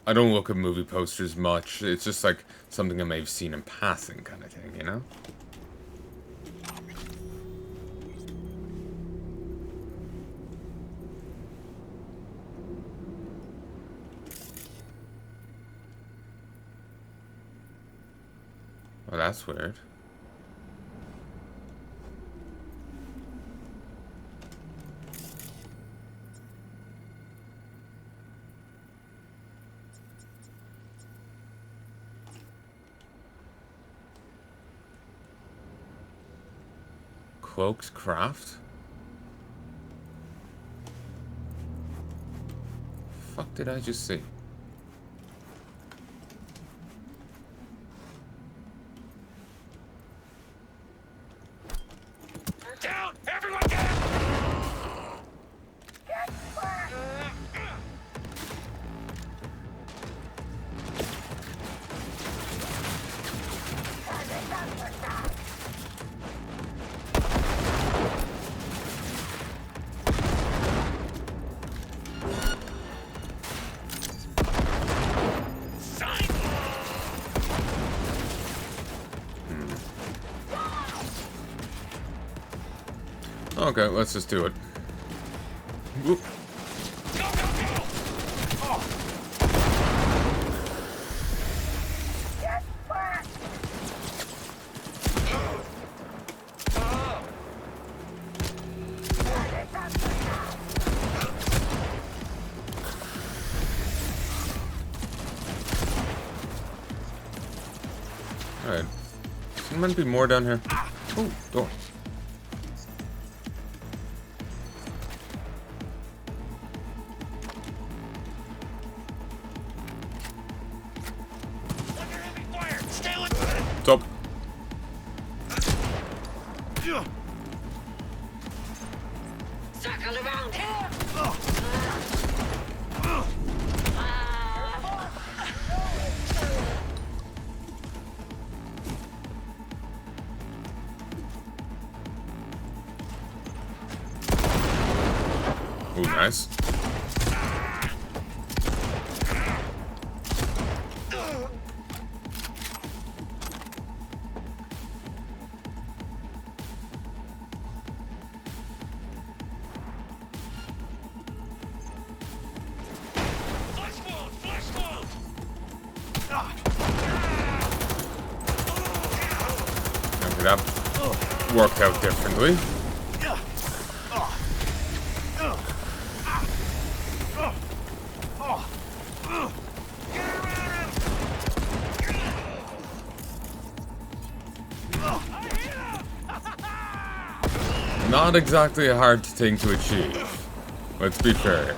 I don't look at movie posters much. It's just like something I may have seen in passing kind of thing, you know? Well, that's weird. Cloak's Craft? Fuck did I just see? Down! Everyone down! Okay, let's just do it. Whoop. Alright. There might be more down here. Oh, door. What's up? Circle around here! Ooh, nice. Okay, that worked out differently. Not exactly a hard thing to achieve. Let's be fair here.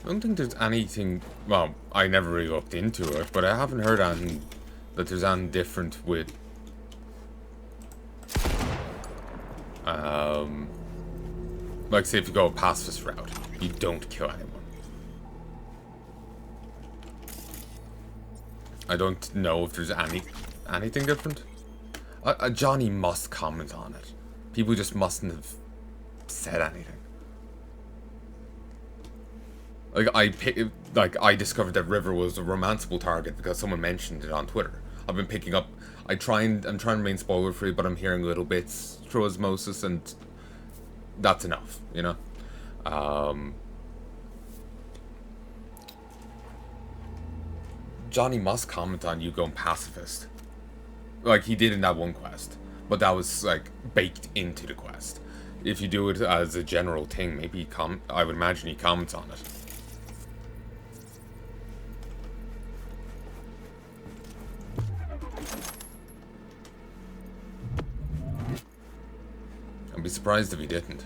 I don't think there's anything, well, I never really looked into it, but I haven't heard anything that there's anything different with like say if you go a pacifist route, you don't kill anyone. I don't know if there's anything different. Johnny must comment on it. People just mustn't have said anything. I discovered that River was a romanceable target because someone mentioned it on Twitter. I've been picking up. I'm trying to remain spoiler free, but I'm hearing little bits through osmosis, and that's enough, you know. Johnny must comment on you going pacifist, like he did in that one quest, but that was like baked into the quest. If you do it as a general thing, maybe I would imagine he comments on it. I'd be surprised if he didn't.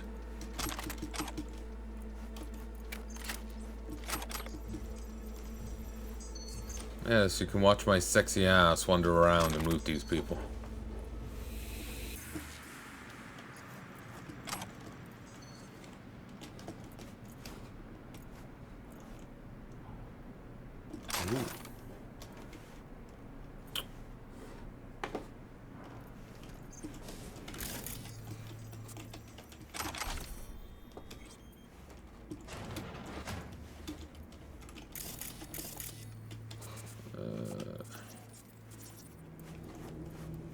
Yes, you can watch my sexy ass wander around and loot these people. Ooh.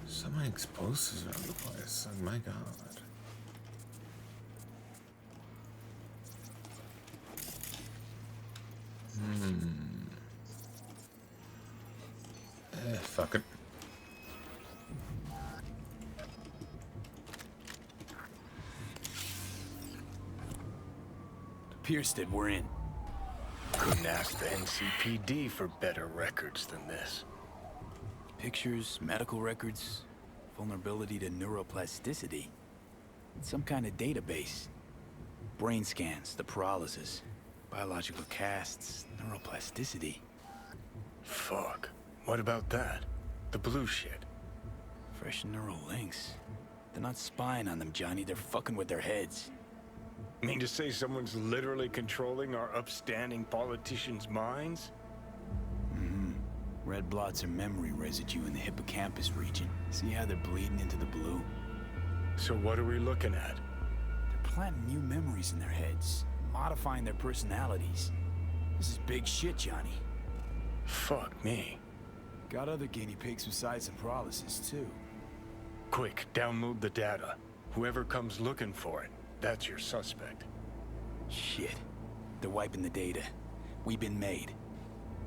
So many explosives around the place. Oh my god. Fuck it. Piersted, we're in. Couldn't ask the NCPD for better records than this. Pictures, medical records, vulnerability to neuroplasticity. It's some kind of database. Brain scans, the paralysis, biological casts, neuroplasticity. Fuck. What about that? The blue shit. Fresh neural links. They're not spying on them, Johnny. They're fucking with their heads. Mean to say someone's literally controlling our upstanding politicians' minds? Red blots are memory residue in the hippocampus region. See how they're bleeding into the blue? So what are we looking at? They're planting new memories in their heads, modifying their personalities. This is big shit, Johnny. Fuck me. Got other guinea pigs besides the paralysis, too. Quick, download the data. Whoever comes looking for it, that's your suspect. Shit. They're wiping the data. We've been made.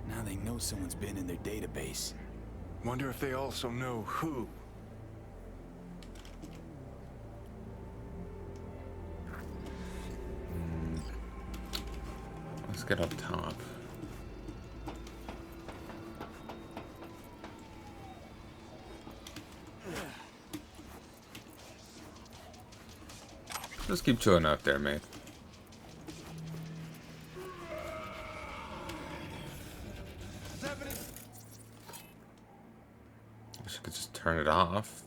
Now they know someone's been in their database. Wonder if they also know who. Let's get up top. Just keep chilling out there, mate. Wish I could just turn it off.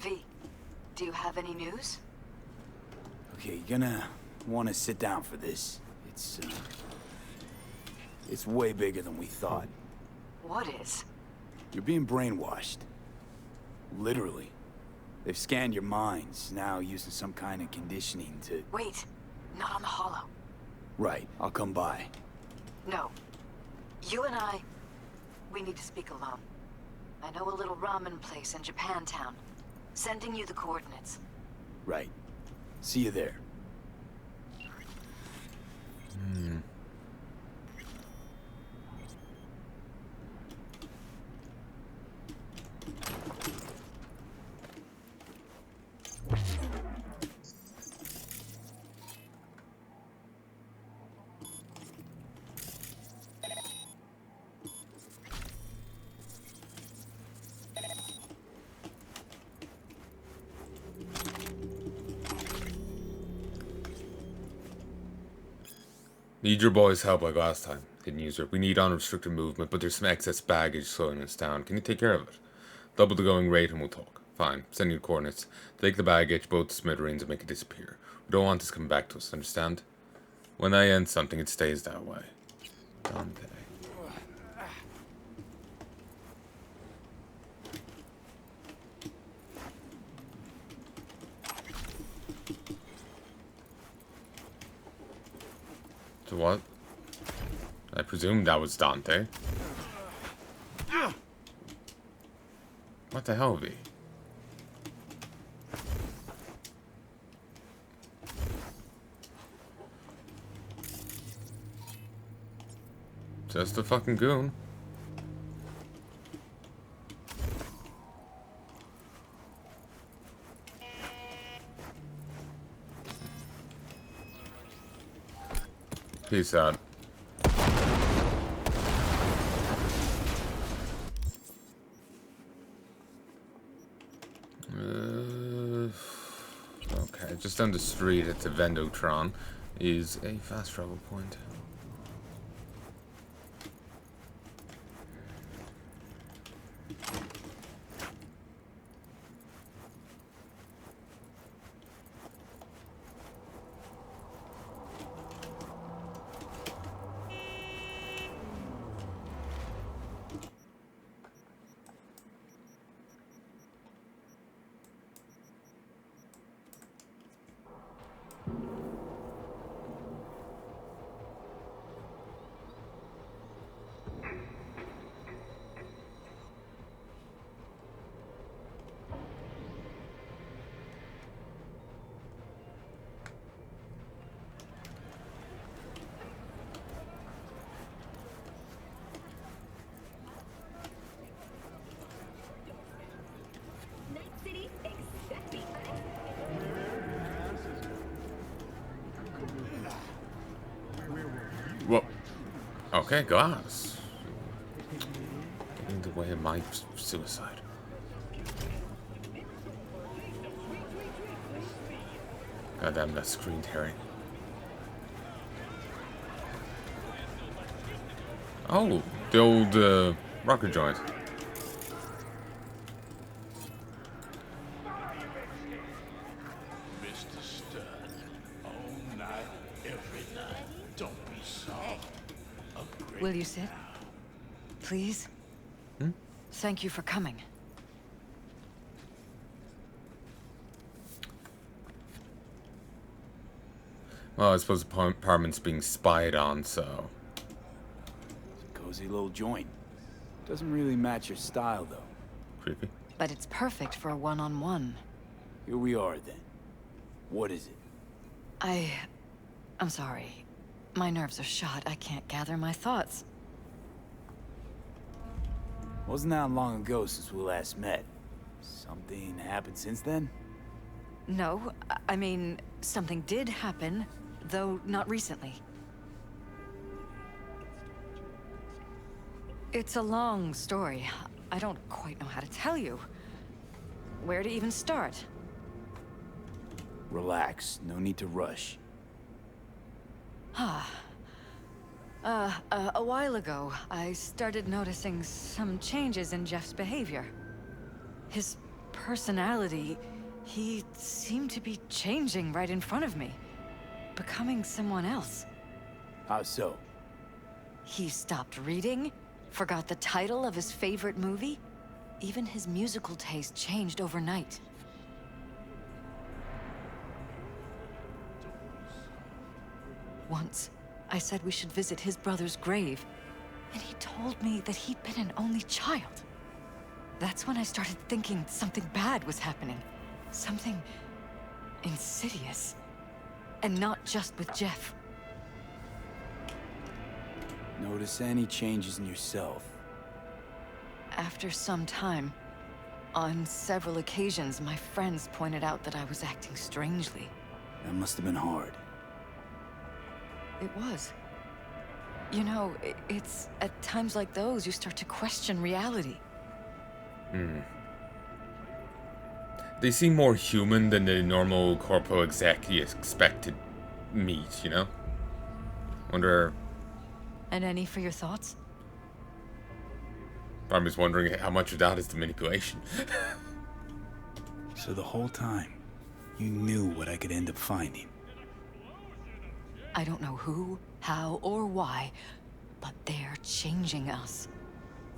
V, do you have any news? Okay, you're gonna want to sit down for this. It's way bigger than we thought. What is? You're being brainwashed. Literally. They've scanned your minds, now using some kind of conditioning to... Wait, not on the Hollow. Right, I'll come by. No. You and I, we need to speak alone. I know a little ramen place in Japantown. Sending you the coordinates. Right. See you there. Need your boys' help like last time. Hidden user. We need unrestricted movement, but there's some excess baggage slowing us down. Can you take care of it? Double the going rate and we'll talk. Fine. Send you the coordinates. Take the baggage, both the smithereens, and make it disappear. We don't want this coming back to us, understand? When I end something, it stays that way. Dante. So what? I presume that was Dante. What the hell, V? Just a fucking goon. Peace out. Okay, just down the street at the Vendotron is a fast travel point. Whoa. Okay, glass. Getting in the way of my suicide. Goddamn, that screen tearing. Oh, the old rocket joint. Mr. Stud, all night, every night. Don't be soft. Upgrade. Will you sit? Please? Thank you for coming. Well, I suppose the apartment's being spied on, so... It's a cozy little joint. Doesn't really match your style, though. Creepy. But it's perfect for a one-on-one. Here we are, then. What is it? I'm sorry. My nerves are shot. I can't gather my thoughts. Wasn't that long ago since we last met? Something happened since then? No, I mean, something did happen, though not recently. It's a long story. I don't quite know how to tell you. Where to even start? Relax. No need to rush. A while ago, I started noticing some changes in Jeff's behavior. His personality, he seemed to be changing right in front of me. Becoming someone else. How so? He stopped reading, forgot the title of his favorite movie. Even his musical taste changed overnight. Once, I said we should visit his brother's grave, and he told me that he'd been an only child. That's when I started thinking something bad was happening. Something insidious. And not just with Jeff. Notice any changes in yourself? After some time, on several occasions, my friends pointed out that I was acting strangely. That must have been hard. It was. You know, it's at times like those you start to question reality. They seem more human than the normal corporal exec you expect to meet, you know? Wonder... And any for your thoughts? I'm just wondering how much of that is the manipulation. So the whole time, you knew what I could end up finding. I don't know who, how, or why, but they're changing us.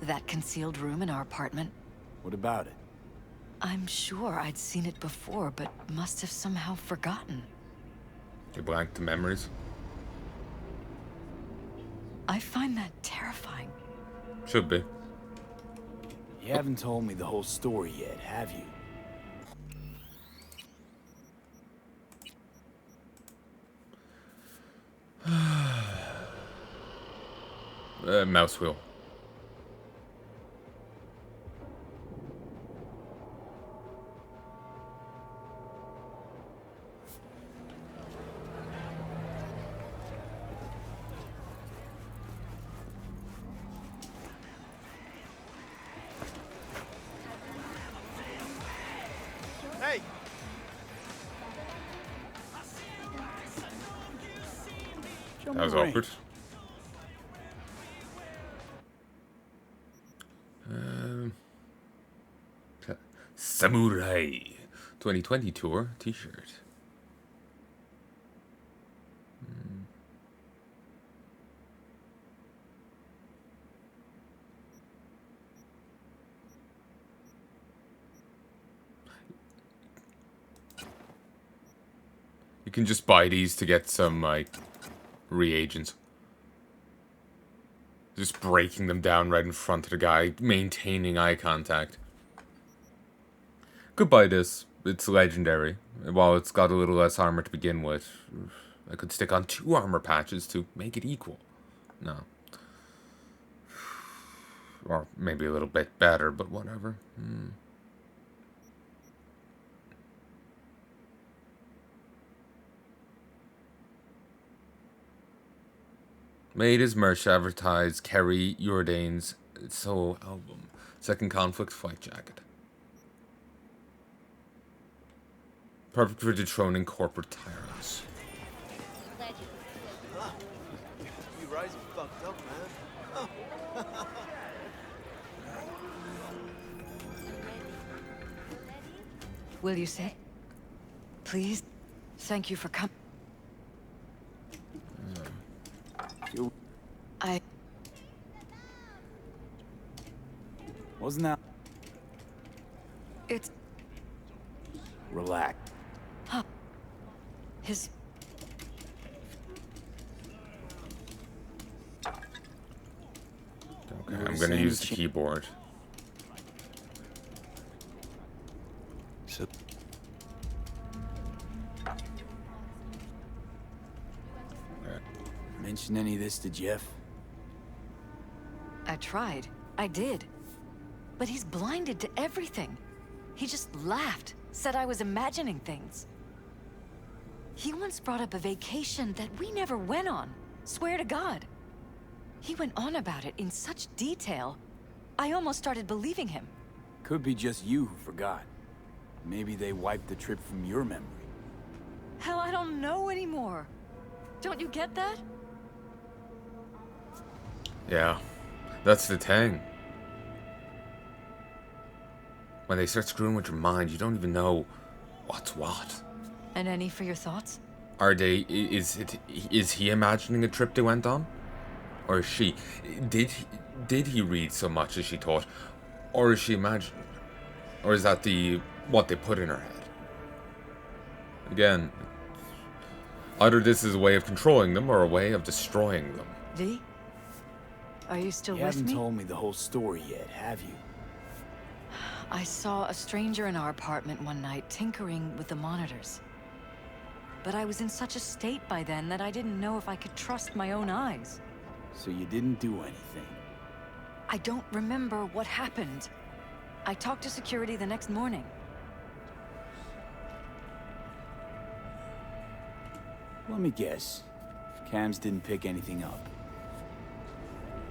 That concealed room in our apartment, What about it? I'm sure I'd seen it before, but must have somehow forgotten. You blanked the memories? I find that terrifying. Should be. You haven't told me the whole story yet, have you? Mouse wheel. Hey! Show me That was the range. awkward. Samurai 2020 tour t-shirt. You can just buy these to get some, like, reagents. Just breaking them down right in front of the guy, maintaining eye contact. Could buy this. It's legendary. While it's got a little less armor to begin with, I could stick on 2 armor patches to make it equal. No. Or maybe a little bit better, but whatever. Made his merch advertise Kerry Jordane's solo album, Second Conflict Flight Jacket. Perfect for dethroning corporate tyrants. You Rising fucked up, man. Will you say? Please? Thank you for coming. I... Wasn't that... It's... Relax. Huh. His... Okay, I'm gonna use the keyboard. So... Mention any of this to Jeff? I tried. I did. But he's blinded to everything. He just laughed, said I was imagining things. He once brought up a vacation that we never went on. Swear to God. He went on about it in such detail, I almost started believing him. Could be just you who forgot. Maybe they wiped the trip from your memory. Hell, I don't know anymore. Don't you get that? Yeah, that's the thing. When they start screwing with your mind, you don't even know what's what. And any for your thoughts? Are they? Is he imagining a trip they went on, or is she? Did he read so much as she thought, or is she imagining, or is that what they put in her head? Again, either this is a way of controlling them or a way of destroying them. V? Are you still You with haven't me? told me the whole story yet, have you? I saw a stranger in our apartment one night tinkering with the monitors. But I was in such a state by then that I didn't know if I could trust my own eyes. So you didn't do anything? I don't remember what happened. I talked to security the next morning. Let me guess. Cams didn't pick anything up.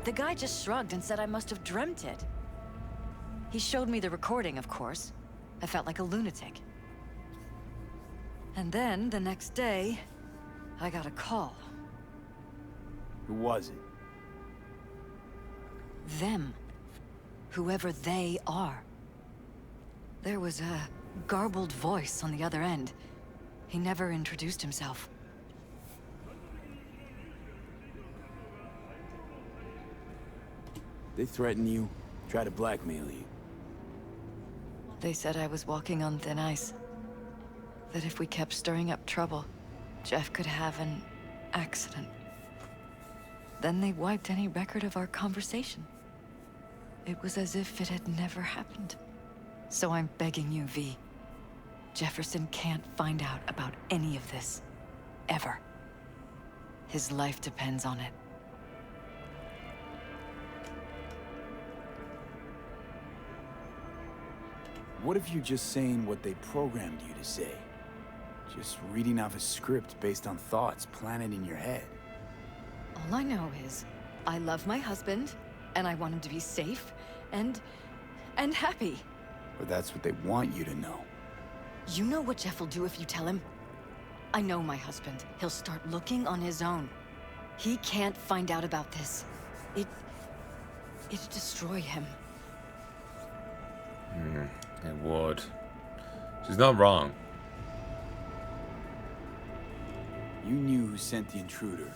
The guy just shrugged and said I must have dreamt it. He showed me the recording, of course. I felt like a lunatic. And then, the next day, I got a call. Who was it? Them. Whoever they are. There was a garbled voice on the other end. He never introduced himself. They threaten you, try to blackmail you. They said I was walking on thin ice. That if we kept stirring up trouble, Jeff could have an accident. Then they wiped any record of our conversation. It was as if it had never happened. So I'm begging you, V. Jefferson can't find out about any of this. Ever. His life depends on it. What if you're just saying what they programmed you to say? Just reading off a script based on thoughts planted in your head. All I know is, I love my husband, and I want him to be safe, and happy. Or that's what they want you to know. You know what Jeff will do if you tell him? I know my husband. He'll start looking on his own. He can't find out about this. It'd destroy him. It would. She's not wrong. You knew who sent the intruder,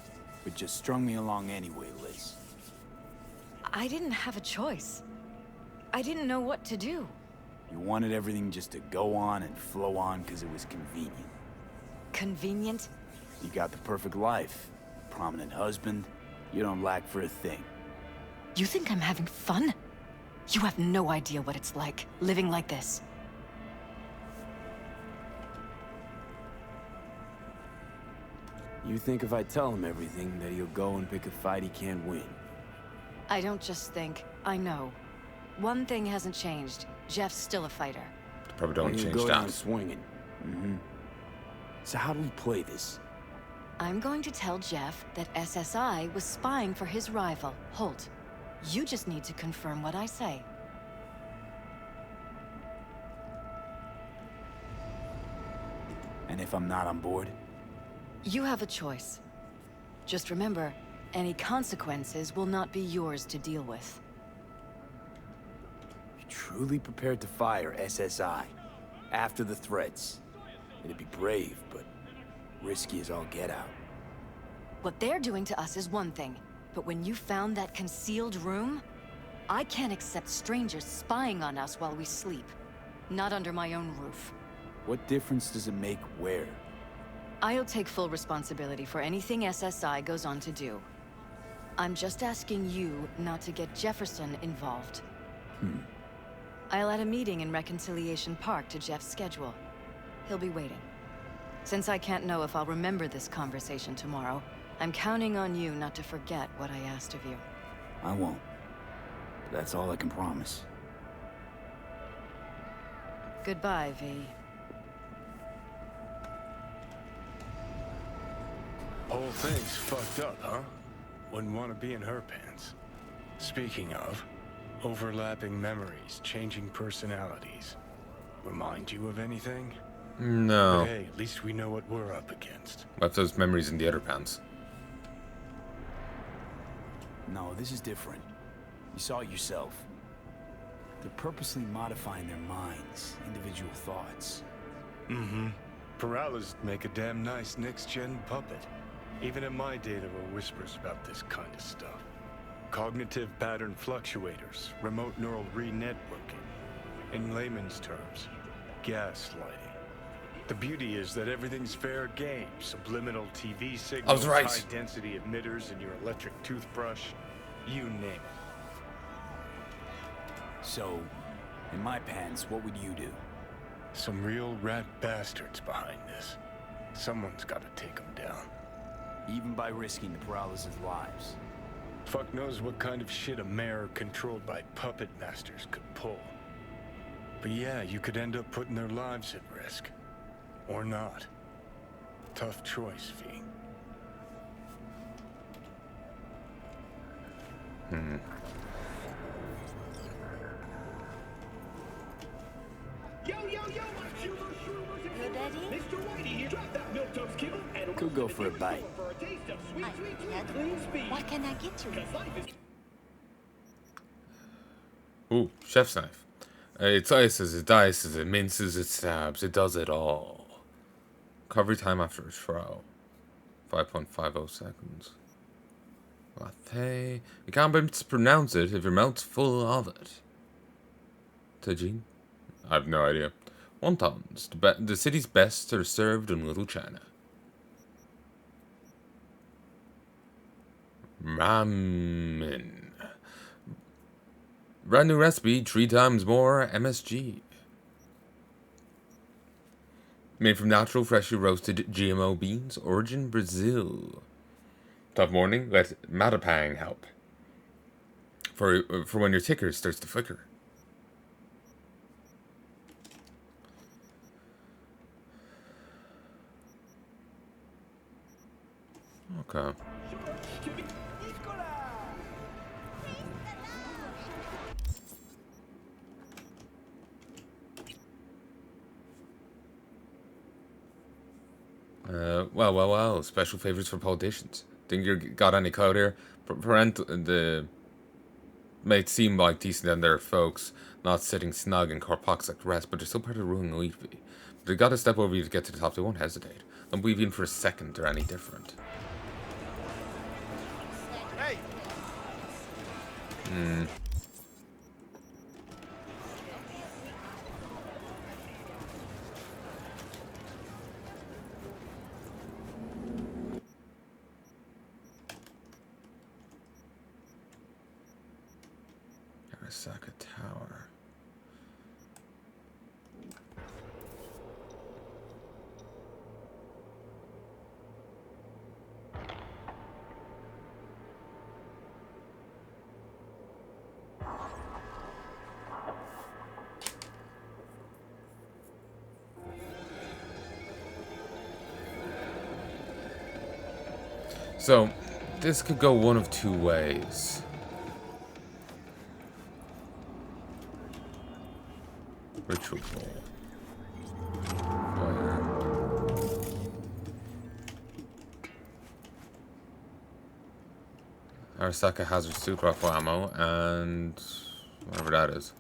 but just strung me along anyway, Liz. I didn't have a choice. I didn't know what to do. You wanted everything just to go on and flow on because it was convenient. Convenient? You got the perfect life. Prominent husband. You don't lack for a thing. You think I'm having fun? You have no idea what it's like, living like this. You think if I tell him everything, that he'll go and pick a fight he can't win? I don't just think, I know. One thing hasn't changed. Jeff's still a fighter. Probably don't And he'll change go down that. swinging. So how do we play this? I'm going to tell Jeff that SSI was spying for his rival, Holt. You just need to confirm what I say. And if I'm not on board? You have a choice. Just remember, any consequences will not be yours to deal with. You're truly prepared to fire SSI after the threats. It'd be brave, but risky as all get out. What they're doing to us is one thing, but when you found that concealed room, I can't accept strangers spying on us while we sleep. Not under my own roof. What difference does it make where? I'll take full responsibility for anything SSI goes on to do. I'm just asking you not to get Jefferson involved. I'll add a meeting in Reconciliation Park to Jeff's schedule. He'll be waiting. Since I can't know if I'll remember this conversation tomorrow, I'm counting on you not to forget what I asked of you. I won't. But that's all I can promise. Goodbye, V. Whole thing's fucked up, huh? Wouldn't want to be in her pants. Speaking of, overlapping memories, changing personalities. Remind you of anything? No. But hey, at least we know what we're up against. Left those memories in the other pants. No, this is different. You saw it yourself. They're purposely modifying their minds, individual thoughts. Mm-hmm. Paralas make a damn nice next-gen puppet. Even in my day, there were whispers about this kind of stuff. Cognitive pattern fluctuators, remote neural re-networking. In layman's terms, gaslighting. The beauty is that everything's fair game. Subliminal TV signals, I was right. high-density emitters in your electric toothbrush. You name it. So, in my pants, what would you do? Some real rat bastards behind this. Someone's got to take them down. Even by risking the Paralysis' lives. Fuck knows what kind of shit a mayor controlled by puppet masters could pull. But yeah, you could end up putting their lives at risk. Or not. Tough choice, V. Could go for a bite. What can I get you? Ooh, chef's knife. It slices, it dices, it minces, it stabs, it does it all. Recovery time after a throw. 5.50 seconds. Latte. You can't mispronounce it if your mouth's full of it. Tajin? I have no idea. Wontons. The city's best are served in Little China. Ramen. Brand new recipe, 3 times more MSG. Made from natural, freshly roasted GMO beans, origin Brazil. Tough morning, let Matapang help. For when your ticker starts to flicker. Okay. Well. Special favors for politicians. Think you got any clout here? May it seem like decent and their folks, not sitting snug in corpox like the rest, but they're still part of the ruling elite. They gotta step over you to get to the top. They won't hesitate. Don't believe even for a second they're any different. Hey! Arasaka Tower. So, this could go one of two ways. Ritual. Fire. Arasaka hazard suit rifle ammo and whatever that is.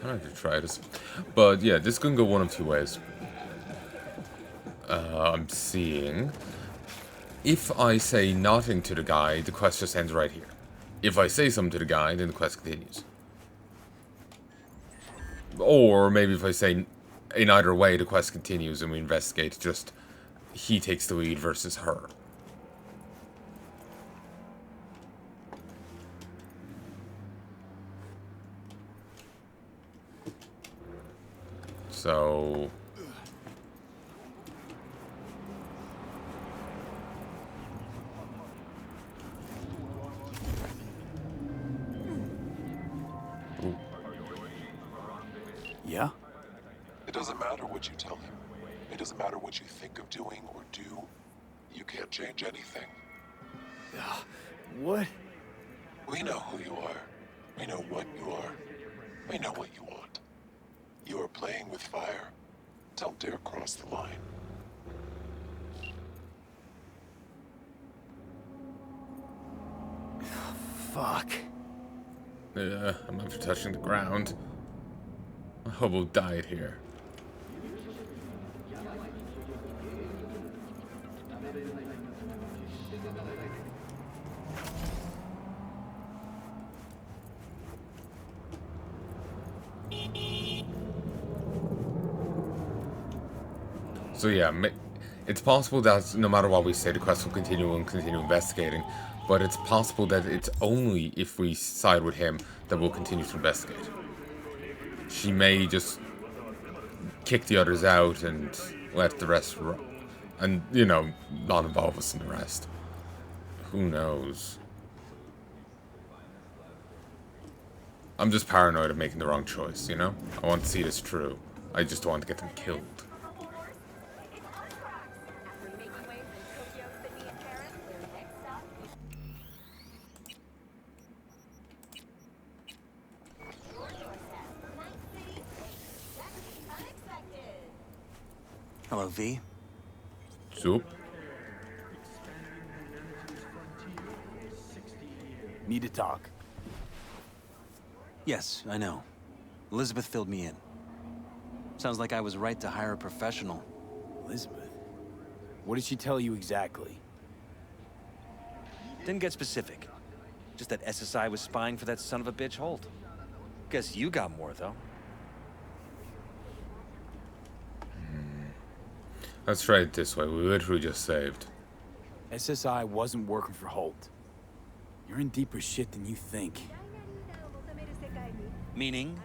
I don't have to try this. But yeah, this can go one of two ways. I'm seeing. If I say nothing to the guy, the quest just ends right here. If I say something to the guy, then the quest continues. Or maybe if I say in either way, the quest continues and we investigate, just he takes the lead versus her. So... Ooh. Yeah? It doesn't matter what you tell him. It doesn't matter what you think of doing or do. You can't change anything. What? We know who you are. We know what you are. We know what you want. You are playing with fire. Don't dare cross the line. Fuck. Yeah, I'm after touching the ground. My hobo died here. So yeah, it's possible that no matter what we say, the quest will continue and continue investigating. But it's possible that it's only if we side with him that we'll continue to investigate. She may just kick the others out and let the rest run. And, you know, not involve us in the rest. Who knows? I'm just paranoid of making the wrong choice, you know? I want to see this through. I just want to get them killed. Hello, V. Soup. Need to talk. Yes, I know. Elizabeth filled me in. Sounds like I was right to hire a professional. Elizabeth? What did she tell you exactly? Didn't get specific. Just that SSI was spying for that son of a bitch Holt. Guess you got more, though. Let's try it this way. We literally just saved. SSI wasn't working for Holt. You're in deeper shit than you think. Meaning?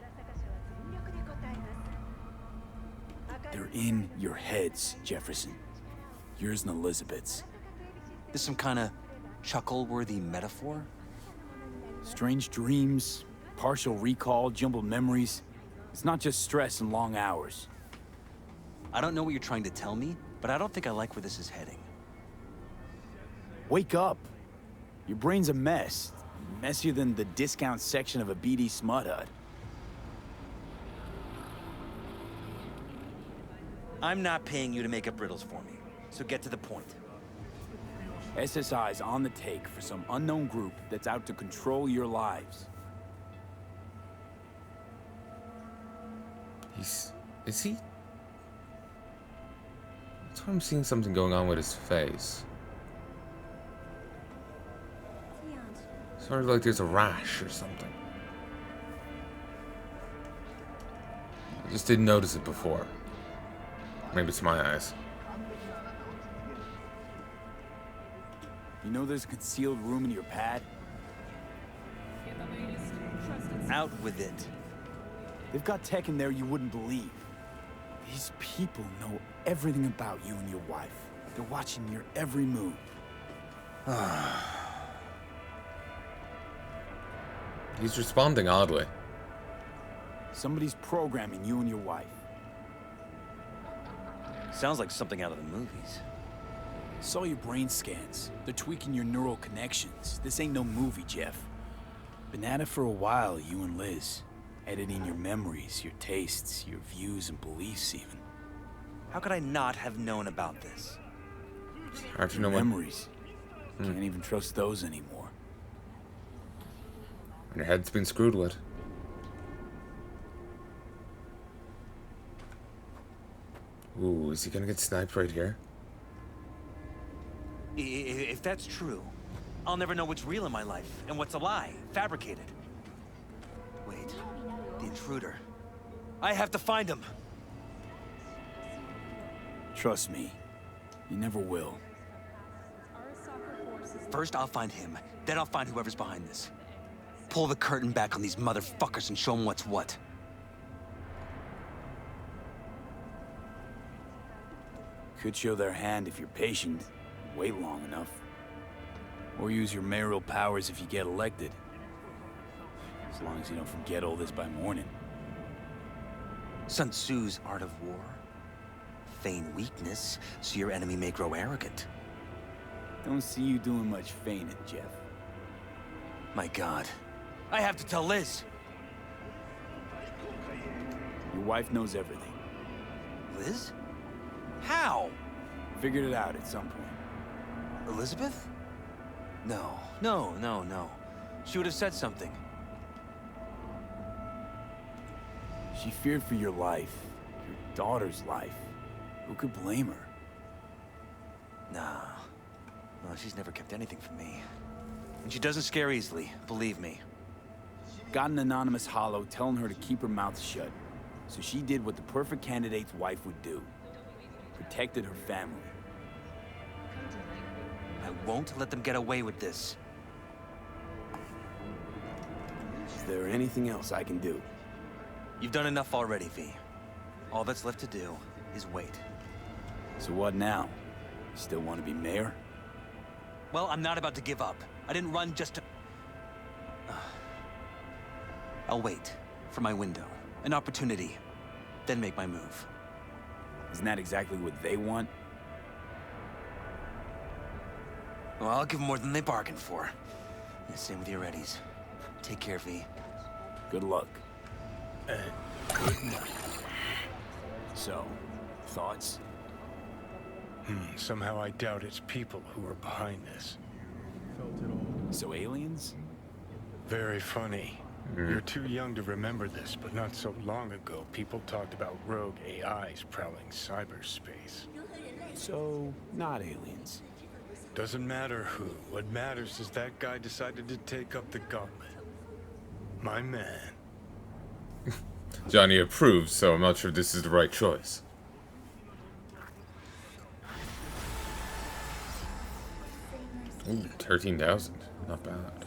They're in your heads, Jefferson. Yours and Elizabeth's. This some kind of chuckle-worthy metaphor? Strange dreams, partial recall, jumbled memories. It's not just stress and long hours. I don't know what you're trying to tell me, but I don't think I like where this is heading. Wake up. Your brain's a mess. Messier than the discount section of a BD smut hut. I'm not paying you to make up riddles for me, so get to the point. SSI's on the take for some unknown group that's out to control your lives. Is he? That's why I'm seeing something going on with his face. Sort of like there's a rash or something. I just didn't notice it before. Maybe it's my eyes. You know there's a concealed room in your pad? Out with it. They've got tech in there you wouldn't believe. These people know everything about you and your wife. They're watching your every move. He's responding oddly. Somebody's programming you and your wife. Sounds like something out of the movies. Saw your brain scans. They're tweaking your neural connections. This ain't no movie, Jeff. Been at it for a while, you and Liz. Editing your memories, your tastes, your views and beliefs even. How could I not have known about this? Hard to know what. Memories. Can't even trust those anymore. Your head's been screwed with. Ooh, is he gonna get sniped right here? If that's true, I'll never know what's real in my life and what's a lie, fabricated. Wait, the intruder. I have to find him. Trust me, you never will. First, I'll find him. Then I'll find whoever's behind this. Pull the curtain back on these motherfuckers and show them what's what. Could show their hand if you're patient, wait long enough. Or use your mayoral powers if you get elected. As long as you don't forget all this by morning. Sun Tzu's art of war. Feign weakness, so your enemy may grow arrogant. Don't see you doing much feigning, Jeff. My God. I have to tell Liz. Your wife knows everything. Liz? How? Figured it out at some point. Elizabeth? No. She would have said something. She feared for your life. Your daughter's life. Who could blame her? Nah. Well, she's never kept anything from me. And she doesn't scare easily, believe me. Got an anonymous hollow telling her to keep her mouth shut. So she did what the perfect candidate's wife would do. Protected her family. I won't let them get away with this. Is there anything else I can do? You've done enough already, V. All that's left to do is wait. So what now? You still want to be mayor? Well, I'm not about to give up. I didn't run just to... I'll wait for my window, an opportunity, then make my move. Isn't that exactly what they want? Well, I'll give them more than they bargained for. Yeah, same with your Eddies. Take care, V. Good luck. Good night. So, thoughts? Somehow I doubt it's people who are behind this. So aliens? Very funny. You're too young to remember this, but not so long ago, people talked about rogue AIs prowling cyberspace. So, not aliens. Doesn't matter who. What matters is that guy decided to take up the gauntlet. My man. Johnny approves, so I'm not sure if this is the right choice. Ooh, 13,000. Not bad.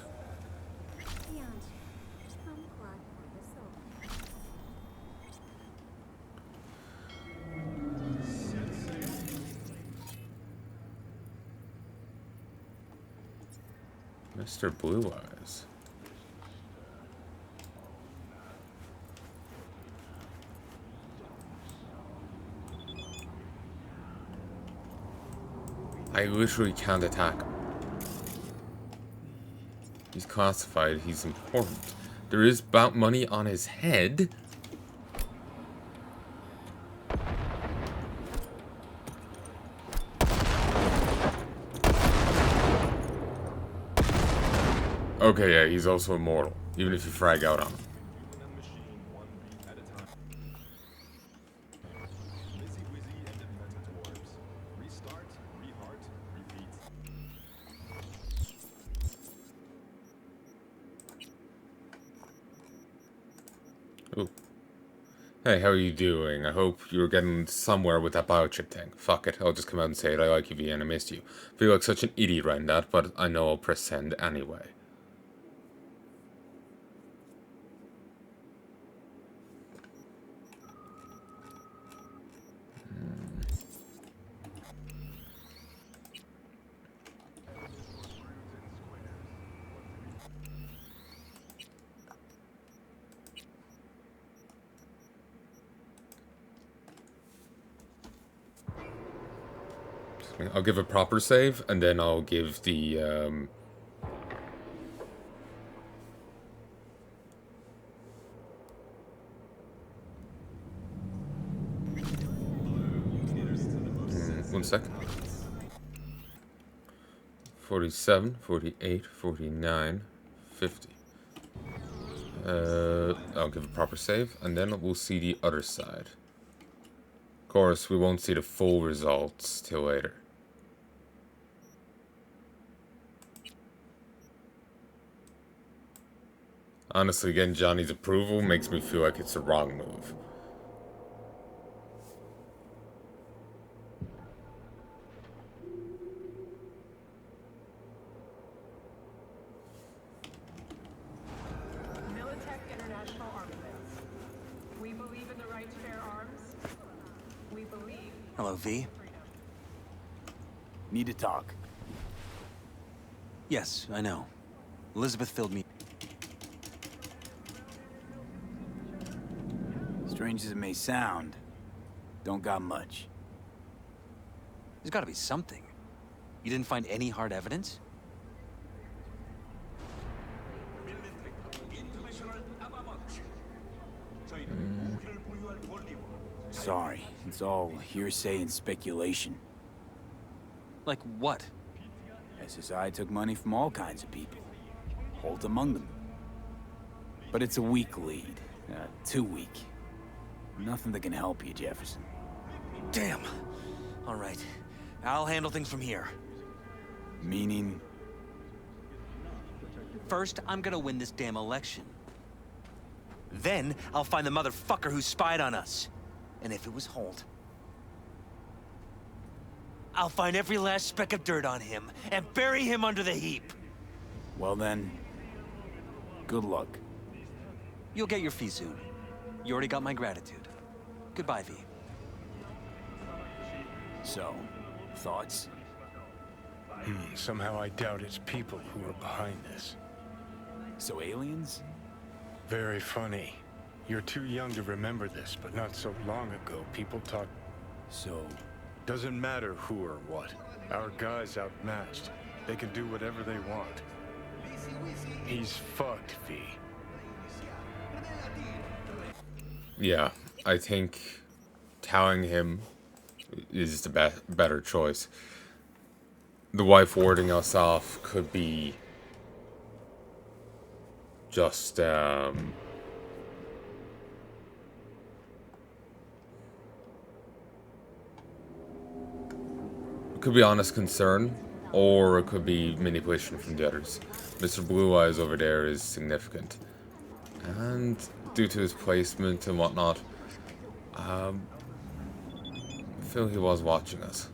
Mr. Blue Eyes. I literally can't attack him. He's classified, he's important. There is bout money on his head. Okay, yeah, he's also immortal, even if you frag out on him. Ooh. Hey, how are you doing? I hope you're getting somewhere with that biochip thing. Fuck it, I'll just come out and say it. I like you, V, and I missed you. Feel like such an idiot writing that, but I know I'll press send anyway. I'll give a proper save, and then I'll give the, 1 second. 47, 48, 49, 50. I'll give a proper save, and then we'll see the other side. Of course, we won't see the full results till later. Honestly, getting Johnny's approval makes me feel like it's the wrong move. Militech International Armaments. We believe in the right to bear arms. We believe... Hello, V. Need to talk. Yes, I know. Elizabeth filled me. Strange as it may sound, don't got much. There's gotta be something. You didn't find any hard evidence? Sorry, it's all hearsay and speculation. Like what? SSI took money from all kinds of people. Holt among them. But it's a weak lead. Too weak. Nothing that can help you, Jefferson. Damn. All right. I'll handle things from here. Meaning? First, I'm gonna win this damn election. Then, I'll find the motherfucker who spied on us. And if it was Holt, I'll find every last speck of dirt on him and bury him under the heap. Well then, good luck. You'll get your fee soon. You already got my gratitude. Goodbye, V. So, thoughts? Somehow I doubt it's people who are behind this. So aliens? Very funny. You're too young to remember this, but not so long ago, people talked... So... Doesn't matter who or what. Our guy's outmatched. They can do whatever they want. He's fucked, V. Yeah, I think telling him is the better choice. The wife warding us off could be just, it could be honest concern, or it could be manipulation from the others. Mr. Blue Eyes over there is significant. And due to his placement and whatnot, I feel he was watching us.